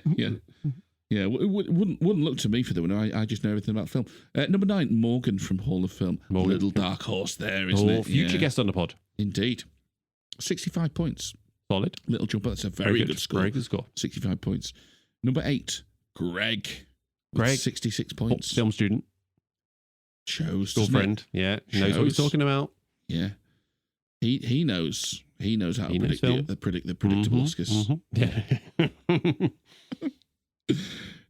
Yeah, wouldn't look to me for the winner. I just know everything about film. Number 9, Morgan from Hall of Film. Little dark horse there, isn't it? Future guest on the pod. Indeed. 65 points. Solid. Little jumper. That's a very good score. Very good score. 65 points. Number 8, Greg. 66 points. Film student. Shows. Girlfriend. Yeah. Knows what he's talking about. Yeah. He knows. He knows how to predict the predictable Oscars. Yeah.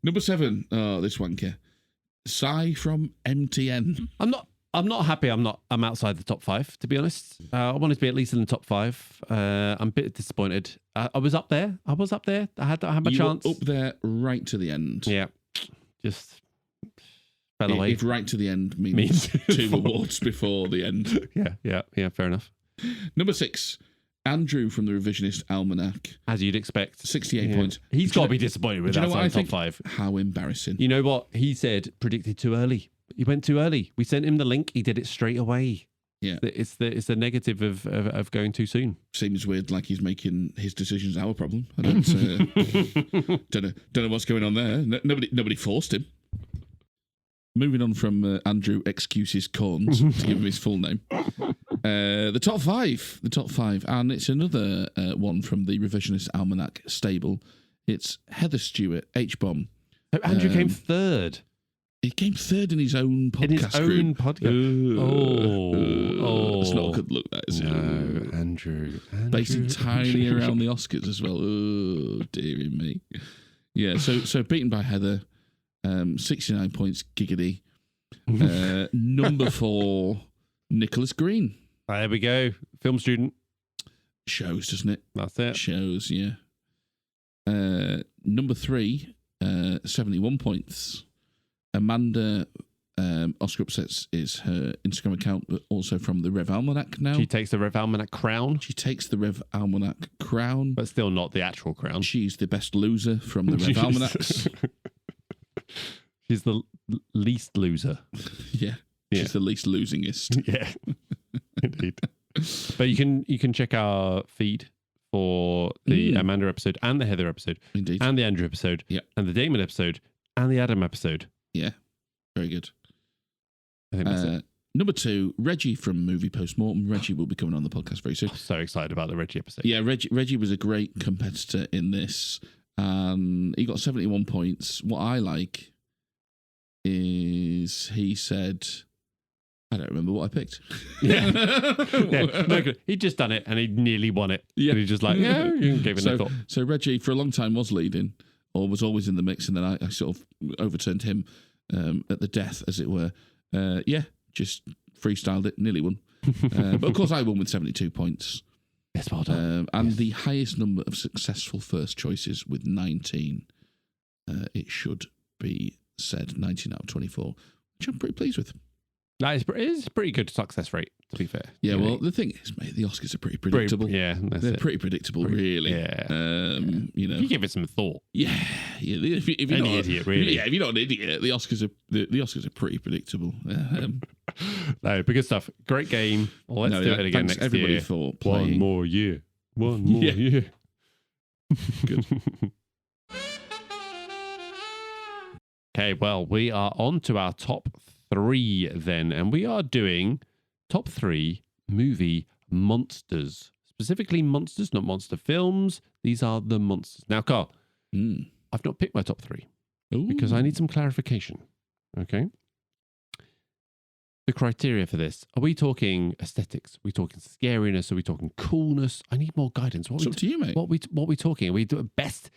Number 7. Oh, this wanker. Si from MTN. I'm not happy. I'm outside the top 5, to be honest. I wanted to be at least in the top 5. I'm a bit disappointed. I was up there. I had my chance. Were up there right to the end. Yeah. Just fell away. If right to the end means 2 awards before the end. Yeah. Fair enough. Number 6. Andrew from the Revisionist Almanac. As you'd expect. 68 points. He's got to be disappointed with that outside the top 5. How embarrassing. You know what? He said predicted too early. He went too early. We sent him the link. He did it straight away. Yeah. It's the negative of going too soon. Seems weird, like he's making his decisions our problem. I don't know what's going on there. Nobody forced him. Moving on from Andrew Excuses Corns, to give him his full name. The top 5. And it's another one from the Revisionist Almanac stable. It's Heather Stewart, H-Bomb. So Andrew came 3rd. He came third in his own podcast In his own podcast. It's not a good look, that is it? No, Andrew. Based entirely around the Oscars as well. Oh, dearie me. Yeah, so beaten by Heather, 69 points, giggity. Number 4, Nicholas Green. There we go. Film student. Shows, doesn't it? That's it. Shows, yeah. Number 3, 71 points. Amanda Oscar Upsets is her Instagram account, but also from the Rev Almanac now. She takes the Rev Almanac crown. She takes the Rev Almanac crown. But still not the actual crown. She's the best loser from the Rev Almanacs. She's the least loser. Yeah. She's the least losingest. Yeah. Indeed. But you can check our feed for the Amanda episode and the Heather episode. Indeed. And the Andrew episode. Yeah. And the Damon episode and the Adam episode. Yeah. Very good. I think that's it. Number 2, Reggie from Movie Postmortem. Reggie will be coming on the podcast very soon. I'm so excited about the Reggie episode. Yeah, Reggie was a great competitor in this. He got 71 points. What I like is he said, I don't remember what I picked. Yeah. No good. He'd just done it and he'd nearly won it. Yeah. And he just like, you gave it a thought. So Reggie, for a long time, was leading or was always in the mix. And then I sort of overturned him at the death, as it were. Just freestyled it, nearly won. But of course, I won with 72 points. Yes, well done. And the highest number of successful first choices with 19. It should be said, 19 out of they're which I'm pretty pleased with. That is a pretty good success rate, to be fair. Yeah, well, the thing is, mate, the Oscars are pretty predictable. They're pretty predictable, really. Yeah. You know, if you give it some thought. Yeah. If you're Any not idiot, really. If you're not an idiot, the Oscars are pretty predictable. No, but good stuff. Great game. Well, let's do it again next everybody year. For playing. One more year. Good. Okay, well, we are on to our top 3 then, and we are doing top 3 movie monsters. Specifically monsters, not monster films. These are the monsters. Now, Carl, I've not picked my top 3 because I need some clarification. Okay? The criteria for this. Are we talking aesthetics? Are we talking scariness? Are we talking coolness? I need more guidance. It's up to you, mate. What we talking? Are we doing best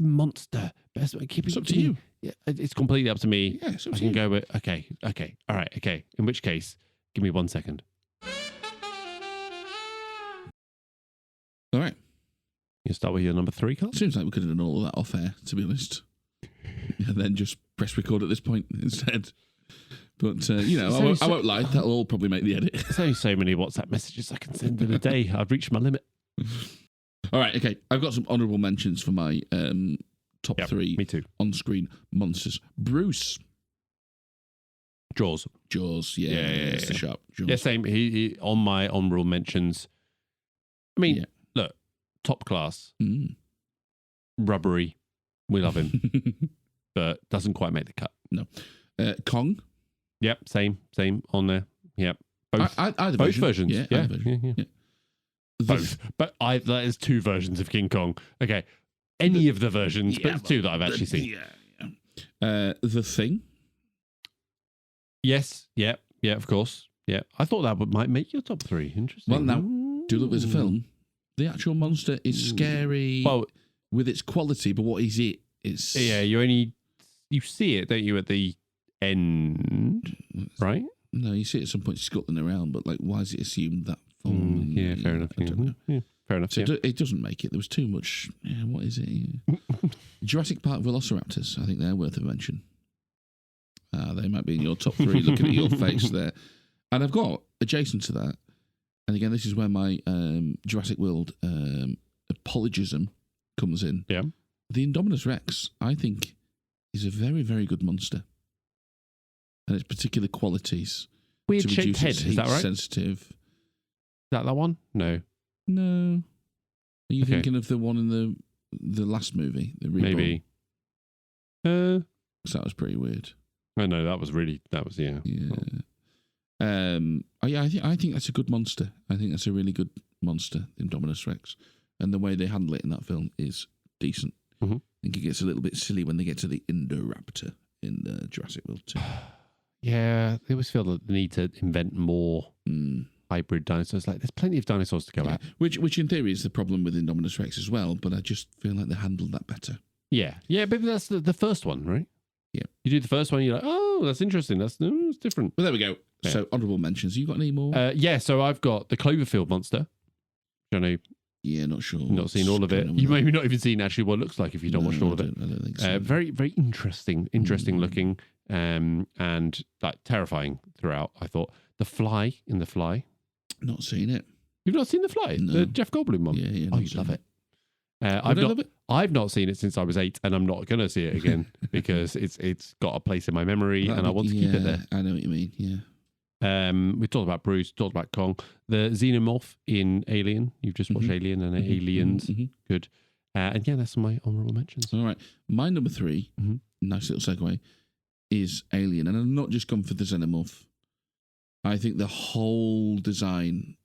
monster? It's up to you. Yeah, it's completely up to me. Yeah, it's up I to can you. go with okay, all right, okay. In which case, give me 1 second. All right. You start with your number 3, Carl? Seems like we could have done all of that off air, to be honest, and then just press record at this point instead. But I won't lie. That'll all probably make the edit. There's only so many WhatsApp messages I can send in a day. I've reached my limit. All right, okay. I've got some honourable mentions for my top 3 me too. on-screen monsters. Bruce. Jaws. Yeah. It's the sharp Jaws. Yeah, same. He on my honourable mentions. I mean, look, top class. Rubbery. We love him. But doesn't quite make the cut. No. Kong. Yep, same on there. Yep. Both versions. Yeah. Yeah. Both. But there's 2 versions of King Kong. Okay. Any of the versions, but 2 that I've actually seen. Yeah. The Thing. Yes. Yeah, of course. Yeah. I thought that might make your top 3. Interesting. Well, now, do look, there's a film. The actual monster is scary with its quality, but what is it? It's... Yeah, you see it, don't you, at the end, right? No, you see it at some point scuttling around, but like, why is it assumed that form? Yeah, fair enough. I don't know. Yeah, fair enough. So it doesn't make it. There was too much. Yeah, what is it? Jurassic Park Velociraptors. I think they're worth a mention. They might be in your top 3. Looking at your face there, and I've got adjacent to that. And again, this is where my Jurassic World apologism comes in. Yeah, the Indominus Rex, I think, is a very, very good monster. And its particular qualities. Weird shaped head, is that right? Sensitive. Is that one? No. Are you thinking of the one in the last movie? The Reborn? Maybe. That was pretty weird. I know, that was. Yeah. I think that's a good monster. I think that's a really good monster, Indominus Rex. And the way they handle it in that film is decent. Mm-hmm. I think it gets a little bit silly when they get to the Indoraptor in Jurassic World 2. Yeah, they always feel that they need to invent more hybrid dinosaurs. Like, there's plenty of dinosaurs to go at. Which in theory is the problem with Indominus Rex as well, but I just feel like they handled that better. Yeah, but that's the first one, right? Yeah. You do the first one, you're like, oh, that's interesting. It's different. Well, there we go. Yeah. So, honourable mentions. You got any more? So I've got the Cloverfield monster. I know. Yeah, not sure. Not seen all of it. You maybe not even seen actually what it looks like if you don't watch all of it. I don't think so. Very, very interesting looking, and like terrifying throughout. I thought The Fly. Not seen it. You've not seen The Fly? No. The Jeff Goldblum one? Yeah. Oh, you love it. Love it. I've not seen it since I was 8, and I'm not going to see it again because it's got a place in my memory, and I want to keep it there. I know what you mean. Yeah. We talked about Bruce, talked about Kong, the xenomorph in Alien. You've just watched Alien and Aliens. Good. And yeah, that's my honourable mentions. All right. My number 3, nice little segue, is Alien. And I've not just gone for the xenomorph. I think the whole design,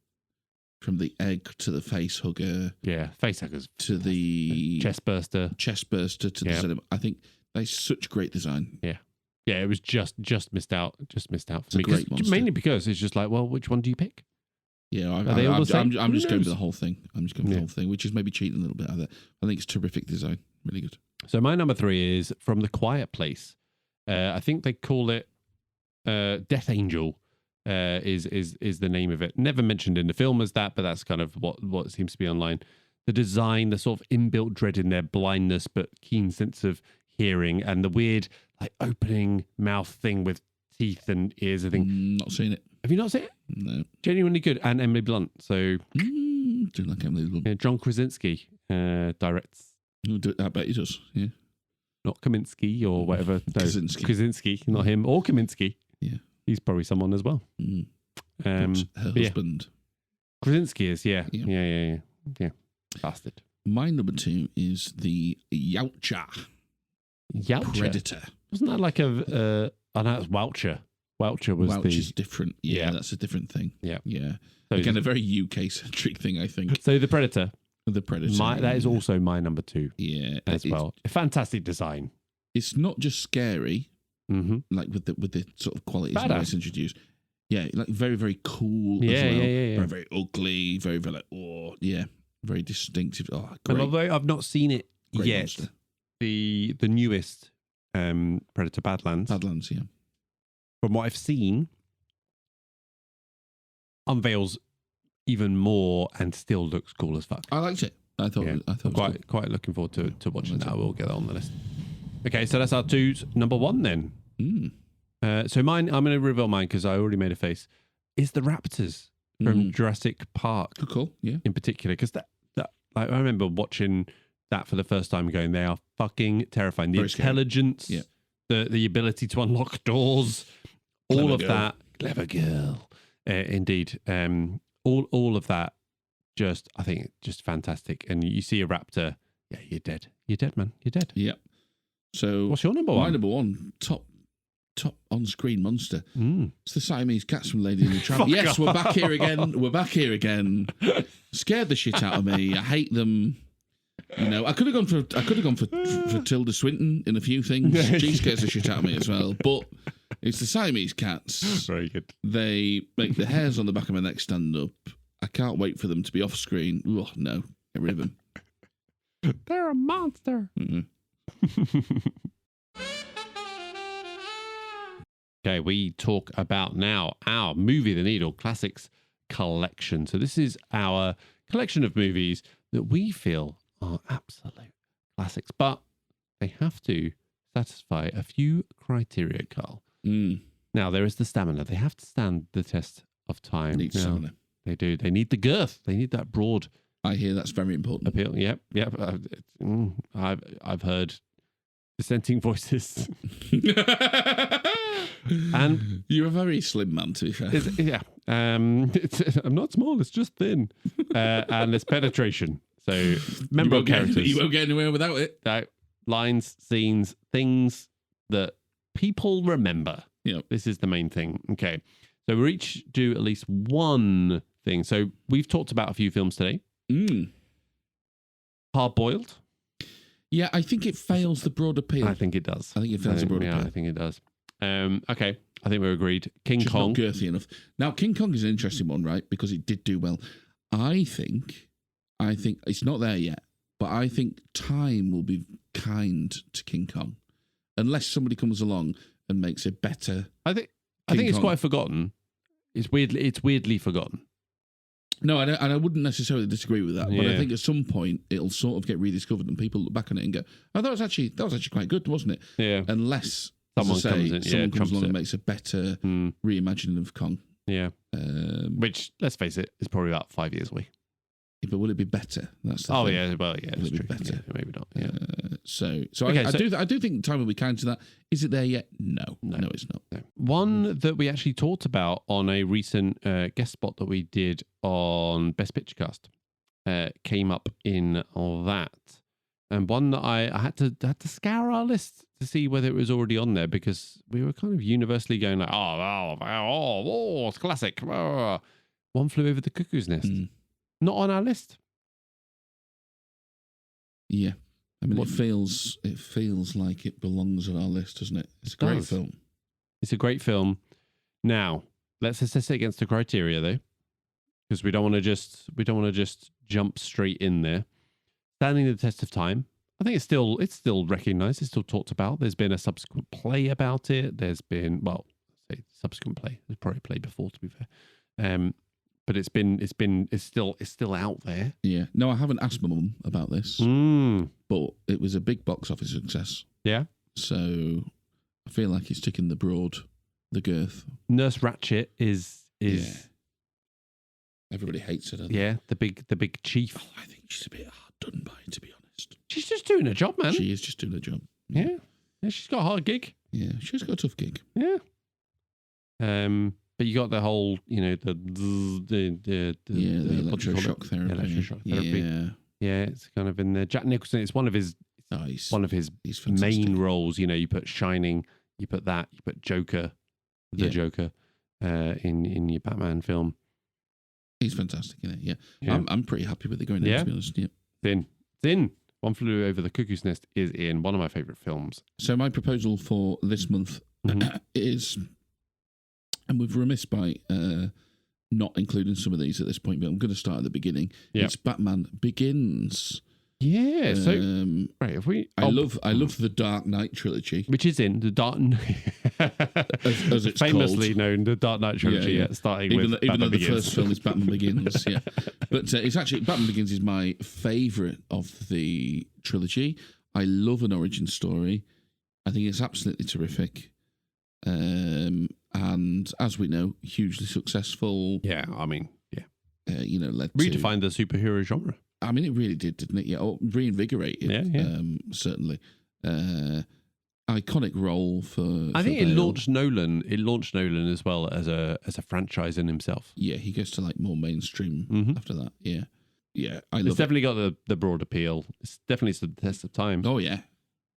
from the egg to the face hugger. Yeah, face huggers. To the chest burster to the xenomorph. I think that's such great design. Yeah. Yeah, it was just missed out. Just missed out for me. Great monster. Mainly because it's just like, well, which one do you pick? Yeah, I'm just going for the whole thing. The whole thing, which is maybe cheating a little bit. I think it's terrific design. Really good. So my number 3 is From the Quiet Place. I think they call it Death Angel. Is the name of it. Never mentioned in the film as that, but that's kind of what seems to be online. The design, the sort of inbuilt dread in their blindness but keen sense of hearing, and the weird like opening mouth thing with teeth and ears. I think not seen it. Have you not seen it? No. Genuinely good. And Emily Blunt. So do like Emily Blunt. John Krasinski directs. I bet he does. Yeah. Not Kaminsky or whatever. No, Krasinski. Not him or Kaminsky. Yeah. He's probably someone as well. Her husband. Krasinski is, yeah. Bastard. My number 2 is the Yautja. Predator. Wasn't that like a... I know it's Woucher. Woucher is different. Yeah, that's a different thing. Yeah. So again, a very UK-centric thing, I think. So the Predator. That is also my number 2. Yeah. As well. A fantastic design. It's not just scary, like with the sort of qualities that it's introduced. Yeah, like very, very cool as well. Yeah. Very, very ugly, very, very like, very distinctive. Oh, great. And although I've not seen it great yet, monster. the newest Predator Badlands. Yeah. From what I've seen, unveils even more and still looks cool as fuck. I liked it. I thought it was quite looking forward to watching that. We'll get that on the list. Okay, so that's our 2's number 1 then. So mine, I'm going to reveal mine because I already made a face. Is the Raptors from Jurassic Park? Cool. Yeah. In particular, because that I remember watching that for the first time, going, they are fucking terrifying. The Very intelligence, the ability to unlock doors, all of that. Clever girl, indeed. All of that. I think just fantastic. And you see a raptor, you're dead. You're dead, man. You're dead. Yep. So what's your number 1? My number 1, top on-screen monster. It's the Siamese cats from Lady and the Tramp. Yes, we're back here again. Scared the shit out of me. I hate them. You know, I could have gone for Tilda Swinton in a few things. She scares the shit out of me as well. But it's the Siamese cats. Very good. They make the hairs on the back of my neck stand up. I can't wait for them to be off screen. Oh no, get rid of them. They're a monster. Okay, we talk about now our Movie the Needle Classics collection. So this is our collection of movies that we feel are absolute classics, but they have to satisfy a few criteria, Carl. Now, there is the stamina. They have to stand the test of time. Need stamina. They do. They need the girth. They need that broad. I hear that's very important. Appeal. Yep. I've heard dissenting voices. And you're a very slim man, to be fair. I'm not small. It's just thin, and there's penetration. So memorable characters. You won't get anywhere without it. Lines, scenes, things that people remember. Yep. This is the main thing. Okay. So we each do at least one thing. So we've talked about a few films today. Hard Boiled. Yeah, I think it fails the broad appeal. I think it does. I think it fails the broad appeal. I think it does. Okay, I think we're agreed. King Kong. Not girthy enough. Now, King Kong is an interesting one, right? Because it did do well. I think it's not there yet, but I think time will be kind to King Kong, unless somebody comes along and makes it better. I think it's quite forgotten. It's weirdly forgotten. No, and I wouldn't necessarily disagree with that, but I think at some point it'll sort of get rediscovered and people look back on it and go, "Oh, that was actually quite good, wasn't it?" Yeah. Unless someone comes along and makes a better reimagining of Kong. Yeah. Which, let's face it, is probably about 5 years away. Yeah, but will it be better? That's the thing. Yeah. Well, yeah, will it be true. better? Yeah, maybe not. Yeah. I do think time will be kind to that. Is it there yet? No, it's not. No. One that we actually talked about on a recent guest spot that we did on Best Picture Cast came up in all that, and one that I had to scour our list to see whether it was already on there, because we were kind of universally going like, it's classic. One Flew Over the Cuckoo's Nest. Not on our list. Yeah. I mean, it feels like it belongs on our list, doesn't it? It's a great film. It's a great film. Now, let's assess it against the criteria, though, because we don't want to just jump straight in there. Standing the test of time, I think it's still recognised. It's still talked about. There's been a subsequent play about it. There's been subsequent play. There's probably a play before, to be fair. But it's still out there. Yeah. No, I haven't asked my mum about this, but it was a big box office success. Yeah. So I feel like it's ticking the girth. Nurse Ratched is. Yeah. Everybody hates her. Yeah, the big chief. Oh, I think she's a bit hard done by, to be honest. She's just doing her job, man. She is just doing her job. Yeah. She's got a hard gig. Yeah, she's got a tough gig. Yeah. But you got the whole, the electroshock therapy. Electroshock therapy. Yeah, it's kind of in there. Jack Nicholson, it's one of his main roles. You put Shining, you put that, you put Joker, Joker, in your Batman film. He's fantastic in it. Yeah. I'm pretty happy with it going in, to be honest. Yeah. It's in. One Flew Over the Cuckoo's Nest is in one of my favourite films. So my proposal for this month is. And we've remiss by not including some of these at this point, but I'm going to start at the beginning. Yep. It's Batman Begins. Yeah. So, right, if we, I love the Dark Knight trilogy, which is in the Dark, as it's famously called. known, the Dark Knight trilogy. Yeah. Starting even with though the Begins. first film is Batman Begins. Yeah, but it's actually Batman Begins is my favourite of the trilogy. I love an origin story. I think it's absolutely terrific. And as we know, hugely successful. Yeah, I mean, redefined the superhero genre. I mean, it really did, didn't it? Yeah, reinvigorated. Yeah. Certainly, iconic role for. I think it launched Nolan. It launched Nolan as well as a franchise in himself. Yeah, he goes to like more mainstream after that. Yeah, it's definitely got the broad appeal. It's definitely stood the test of time. Oh yeah.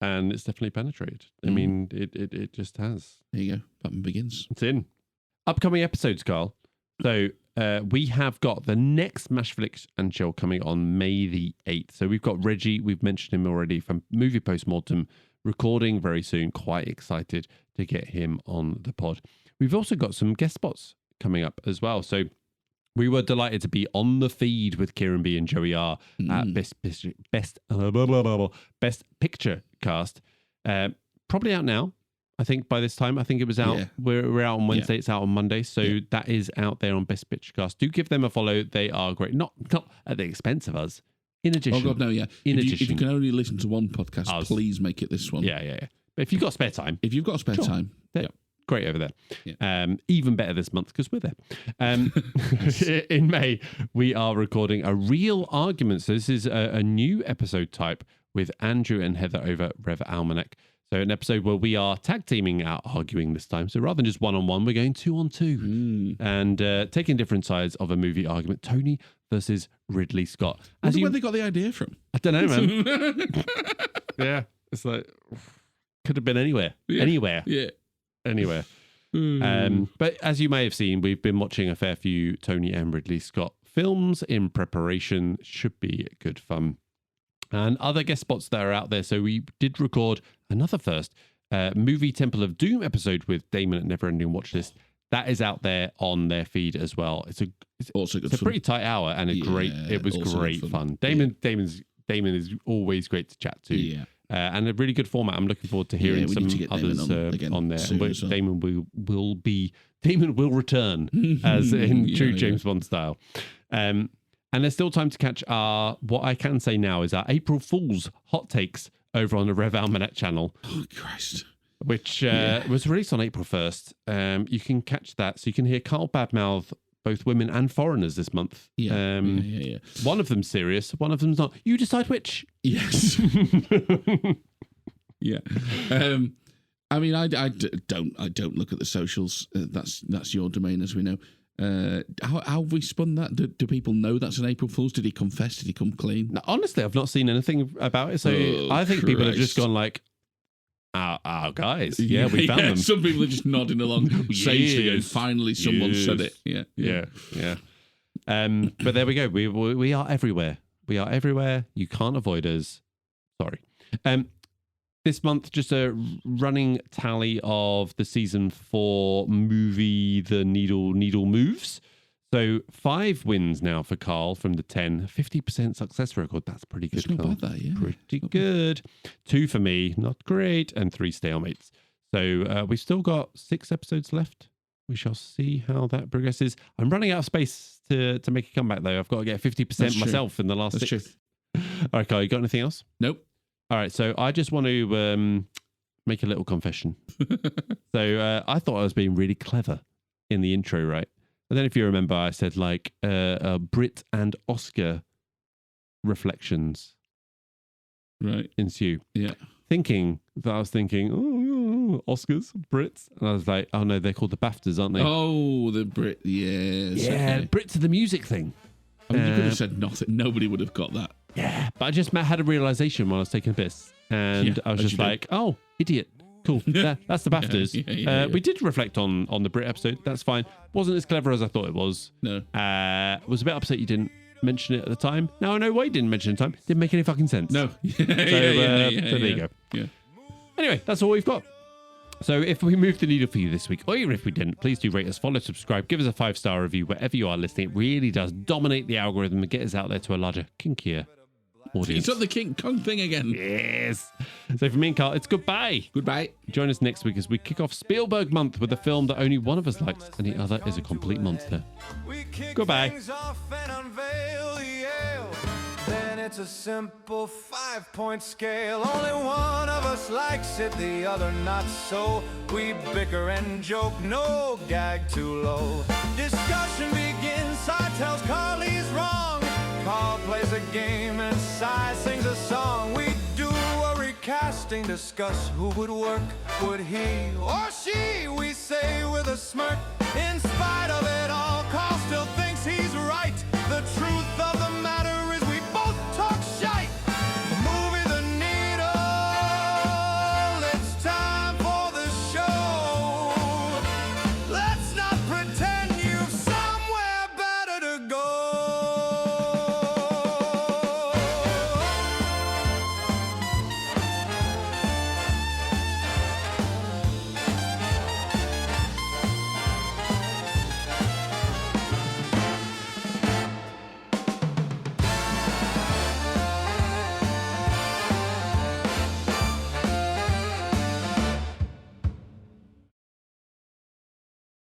And it's definitely penetrated. I mean, it just has. There you go. Batman Begins. It's in. Upcoming episodes, Carl. So we have got the next Mashflix and Chill coming on May the 8th. So we've got Reggie. We've mentioned him already from Movie Postmortem, recording very soon. Quite excited to get him on the pod. We've also got some guest spots coming up as well. So we were delighted to be on the feed with Kieran B and Joey R at Best Picture Cast. Probably out now. I think by this time, I think it was out. Yeah. We're out on Wednesday. Yeah. It's out on Monday. So that is out there on Best Picture Cast. Do give them a follow. They are great. Not at the expense of us. In addition. Oh, God, no, yeah. If you can only listen to one podcast, please make it this one. Yeah. But if you've got spare time. Great over there. Yeah. Even better this month because we're there. In May, we are recording a real argument. So this is a new episode type with Andrew and Heather over Rev Almanac. So an episode where we are tag teaming out arguing this time. So rather than just one-on-one, we're going two-on-two and taking different sides of a movie argument. Tony versus Ridley Scott. Where they got the idea from? I don't know, man. Yeah. It's like, could have been anywhere. Yeah. Anywhere. But as you may have seen, we've been watching a fair few Tony and Ridley Scott films in preparation. Should be good fun. and other guest spots that are out there. So we did record another first movie Temple of Doom episode with Damon at Neverending Watchlist. That is out there on their feed as well. It's a pretty tight hour and it was great fun. Damon is always great to chat to. Yeah. And a really good format. I'm looking forward to hearing some others on there. Soon, Damon will return as in true James Bond style. And there's still time to catch what I can say now is our April Fool's hot takes over on the Rev Almanac channel. Oh, Christ. Which was released on April 1st. You can catch that. So you can hear Carl badmouth both women and foreigners this month. One of them's serious, one of them's not. You decide which. Yes. Yeah. I mean, I don't look at the socials. That's your domain, as we know. How have we spun that? Do people know that's an April Fool's? Did he confess? Did he come clean? No, honestly, I've not seen anything about it. So I think people have just gone like, our guys. Yeah, we found them. Some people are just nodding along sagely, and finally someone said it. Yeah. But there we go. We are everywhere. We are everywhere. You can't avoid us. Sorry. This month, just a running tally of the season 4 movie, The Needle Moves. So 5 wins now for Carl from the 10. 50% success record. That's pretty good. It's not bad, that, yeah. Pretty good. 2 for me, not great, and 3 stalemates. So we've still got 6 episodes left. We shall see how that progresses. I'm running out of space to make a comeback, though. I've got to get 50% myself in the last 6. True. All right, Carl, you got anything else? Nope. All right, so I just want to make a little confession. So I thought I was being really clever in the intro, right? And then if you remember, I said like Brit and Oscar reflections ensue. Yeah. I was thinking, Oscars, Brits. And I was like, oh no, they're called the BAFTAs, aren't they? Oh, the Brit, yes. Yeah, okay. Brits are the music thing. I mean, you could have said nothing. Nobody would have got that. Yeah, but I just had a realization while I was taking a piss. And I was just like, oh, idiot. Cool. That's the BAFTAs. We did reflect on the Brit episode. That's fine. Wasn't as clever as I thought it was. No. Was a bit upset you didn't mention it at the time. Now I know why you didn't mention it at the time. Didn't make any fucking sense. No. So there you go. Yeah. Anyway, that's all we've got. So if we moved the needle for you this week, or even if we didn't, please do rate us, follow, subscribe, give us a 5-star review wherever you are listening. It really does dominate the algorithm and get us out there to a larger, kinkier audience. It's not the King Kong thing again. Yes. So for me and Carl, it's goodbye. Goodbye. Join us next week as we kick off Spielberg month with a film that only one of us likes and the other is a complete monster. Goodbye. Then it's a simple 5-point scale. Only one of us likes it, the other not so. We bicker and joke, no gag too low. Discussion begins, Si tells Carl he's wrong. Carl plays a game and Si sings a song. We do a recasting, discuss who would work. Would he or she, we say with a smirk. In spite of it all, Carl still thinks he's right. The truth of the